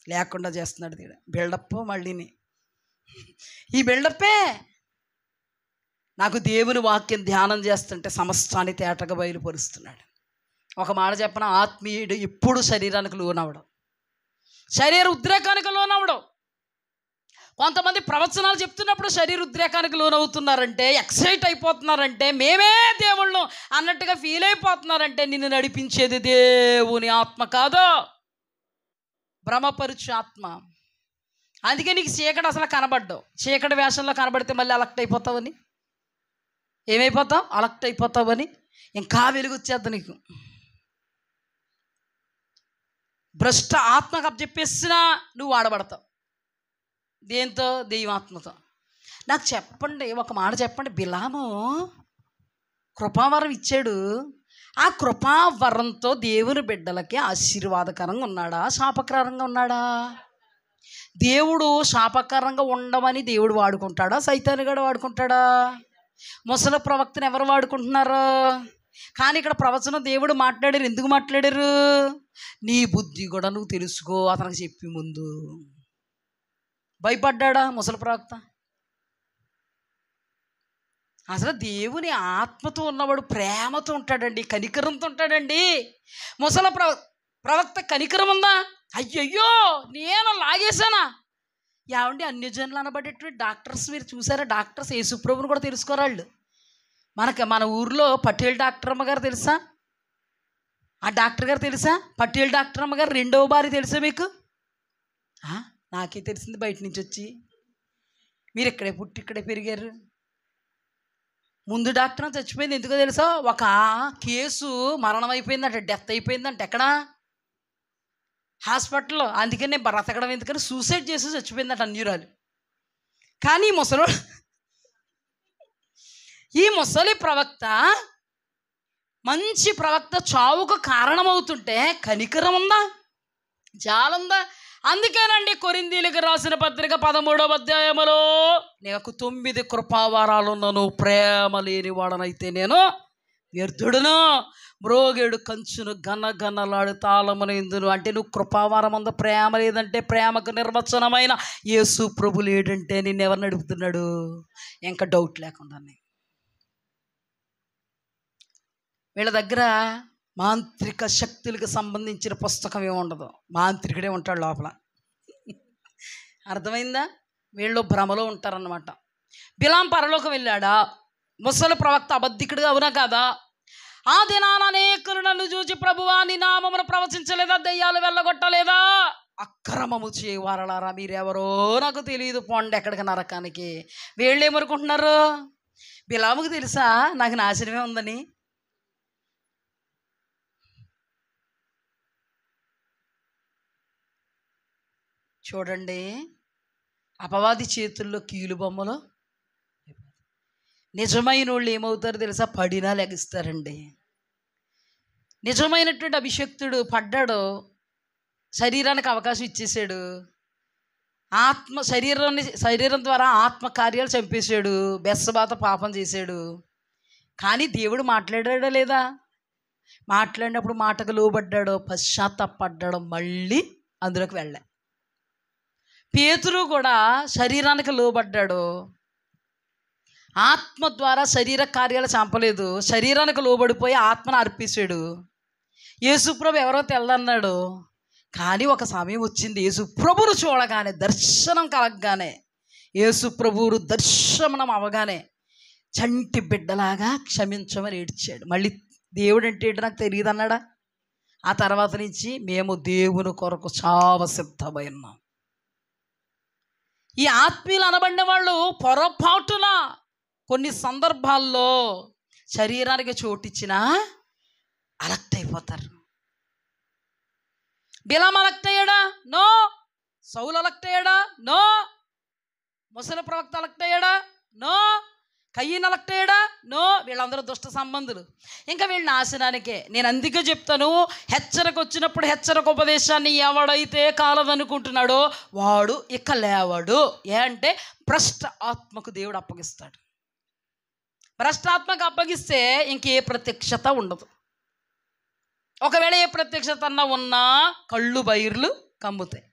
లేకుండా చేస్తున్నాడు తీడ బిల్డప్. మళ్ళీని ఈ బిల్డప్పే. నాకు దేవుని వాక్యం ధ్యానం చేస్తుంటే సమస్తాన్ని తేటగా బయలుపరుస్తున్నాడు. ఒక మాట చెప్పన, ఆత్మీయుడు ఎప్పుడు శరీరానికి లోనవడం, శరీర ఉద్రేకానికి లోనవడం. కొంతమంది ప్రవచనాలు చెప్తున్నప్పుడు శరీర ఉద్రేకానికి లోనవుతున్నారంటే, ఎక్సైట్ అయిపోతున్నారంటే, మేమే దేవుళ్ళు అన్నట్టుగా ఫీల్ అయిపోతున్నారంటే, నిన్ను నడిపించేది దేవుని ఆత్మ కాదు, భ్రమపరుచు ఆత్మ. అందుకే నీకు చీకటి అసలు కనబడ్డావు. చీకటి వేషంలో కనబడితే మళ్ళీ అలక్ట్ అయిపోతావని, ఏమైపోతావు? అలక్ట్ అయిపోతావని ఇంకా వెలుగు వచ్చేద్దా నీకు. భ్రష్ట ఆత్మకు అప్పచెప్పేసినా నువ్వు వాడబడతావు. దేంతో? దైవాత్మతో. నాకు చెప్పండి, ఒక మాట చెప్పండి. బిలాము కృపావరం ఇచ్చాడు. ఆ కృపావరంతో దేవుని బిడ్డలకి ఆశీర్వాదకరంగా ఉన్నాడా, శాపకరంగా ఉన్నాడా? దేవుడు శాపకరంగా ఉండమని దేవుడు వాడుకుంటాడా, సైతానుగాడు వాడుకుంటాడా? ముసలి ప్రవక్తను ఎవరు వాడుకుంటున్నారు? కానీ ఇక్కడ ప్రవచనం దేవుడు మాట్లాడారు. ఎందుకు మాట్లాడారు? నీ బుద్ధి కూడా నువ్వు తెలుసుకో అతనికి చెప్పి ముందు. భయపడ్డా ముసలి ప్రవక్త? అసలు దేవుని ఆత్మతో ఉన్నవాడు ప్రేమతో ఉంటాడండి, కనికరంతో ఉంటాడండి. ముసలి ప్రవక్త కనికరం ఉందా? అయ్యయ్యో, నేను లాగేశానా, ఏమండి అన్యజనులు అనబడేటువంటి డాక్టర్స్ మీరు చూసారా? డాక్టర్స్ యేసుప్రభుని కూడా తెలుసుకోరు వాళ్ళు. మన ఊర్లో పటేల్ డాక్టర్ అమ్మగారు తెలుసా? ఆ డాక్టర్ గారు తెలుసా? పటేల్ డాక్టర్ అమ్మగారు రెండవ భార్య తెలుసా మీకు? నాకే తెలిసింది బయట నుంచి వచ్చి. మీరు ఇక్కడే పుట్టి ఇక్కడే పెరిగారు. ముందు డాక్టర్ చచ్చిపోయింది ఎందుకో తెలుసా? ఒక కేసు మరణం అయిపోయిందంట, డెత్ అయిపోయిందంట. ఎక్కడ? హాస్పిటల్లో. అందుకని నేను బ్రతకడం ఎందుకని సూసైడ్ చేసి చచ్చిపోయిందంట అన్యురాలు. కానీ ఈ ముసలి ప్రవక్త, మంచి ప్రవక్త చావుకు కారణమవుతుంటే కనికరం ఉందా? జాలుందా? అందుకేనండి కొరింథీయులకు రాసిన పత్రిక 13వ అధ్యాయములో నాకు 9 కృపావరాలున్నను, ప్రేమ లేని వాడనైతే నేను వ్యర్థుడును, మ్రోగేడు కంచును గనగనలాడు తాళమును ఇందును. అంటే నువ్వు కృపావారం ఉందా, ప్రేమ లేదంటే ప్రేమకు నిర్వచనమైన యేసు ప్రభు లేడంటే నిన్ను ఎవరు నడుపుతున్నాడు? ఇంకా డౌట్ లేకుండా. వీళ్ళ దగ్గర మాంత్రిక శక్తులకు సంబంధించిన పుస్తకం ఏమి ఉండదు, మాంత్రికుడే ఉంటాడు లోపల. అర్థమైందా? వీళ్ళు భ్రమలో ఉంటారన్నమాట. బిలాం పరలోకం వెళ్ళాడా? ముసలి ప్రవక్త అబద్ధికుడుగా అవునా కాదా? ఆ దినాన అనేకులు నన్ను చూచి ప్రభువా నీ నామమును ప్రవచించలేదా, దెయ్యాలు వెళ్ళగొట్టలేదా? అక్రమము చేయవారలారా మీరెవరో నాకు తెలియదు, పోండి ఎక్కడికి నరకానికి. వీళ్ళు ఏమనుకుంటున్నారు? బిలాముకు తెలుసా నాకు నాశనమే ఉందని? చూడండి, అపవాది చేతుల్లో కీలు బొమ్మలు. నిజమైన వాళ్ళు ఏమవుతారో తెలుసా? పడినా లెగిస్తారండి. నిజమైనటువంటి అభిషక్తుడు పడ్డాడు, శరీరానికి అవకాశం ఇచ్చేసాడు, శరీరం ద్వారా ఆత్మ కార్యాలు చంపేశాడు, బెస్సబాత పాపం చేశాడు. కానీ దేవుడు మాట్లాడాడా లేదా? మాట్లాడినప్పుడు మాటకు లోబడ్డాడో, పశ్చాత్తాపడ్డాడో, మళ్ళీ అందులోకి వెళ్ళా. పేతురు కూడా శరీరానికి లోబడ్డాడు, ఆత్మ ద్వారా శరీర కార్యాలు చంపలేదు, శరీరానికి లోబడిపోయి ఆత్మను అర్పించాడు. యేసుప్రభు ఎవరో తెల్లన్నాడు. కానీ ఒక సమయం వచ్చింది, యేసుప్రభును చూడగానే, దర్శనం కలగగానే, యేసుప్రభువు దర్శనం అవగానే చంటి బిడ్డలాగా క్షమించమని ఏడ్చాడు. మళ్ళీ దేవుడు అంటే ఏంటి నాకు తెలియదు అన్నాడా? ఆ తర్వాత నుంచి మేము దేవుని కొరకు చావ సిద్ధమై ఉన్నాం. ఈ ఆత్మీయులు అనబడిన వాళ్ళు పొరపాటున కొన్ని సందర్భాల్లో శరీరానికి చోటిచ్చినా అలక్ట్ అయిపోతారు. బిలాం అలక్ట్ అయ్యాడా? నో. సౌలు అలక్ట్ అయ్యాడా? నో. ముసలి ప్రవక్త అలక్ట్ అయ్యాడా? నో. కయ్యను అలక్ట్ అయ్యాడా? నో. వీళ్ళందరూ దుష్ట సంబంధులు. ఇంకా వీళ్ళ నాశనానికే. నేను అందుకే చెప్తాను, హెచ్చరిక వచ్చినప్పుడు హెచ్చరిక ఉపదేశాన్ని ఎవడైతే కాలదనుకుంటున్నాడో వాడు ఇక లేవాడు. అంటే భ్రష్ట ఆత్మకు దేవుడు అప్పగిస్తాడు. భ్రష్టాత్మకు అప్పగిస్తే ఇంకే ప్రత్యక్షత ఉండదు. ఒకవేళ ఏ ప్రత్యక్షత అన్నా ఉన్నా కళ్ళు బైర్లు కమ్ముతాయి.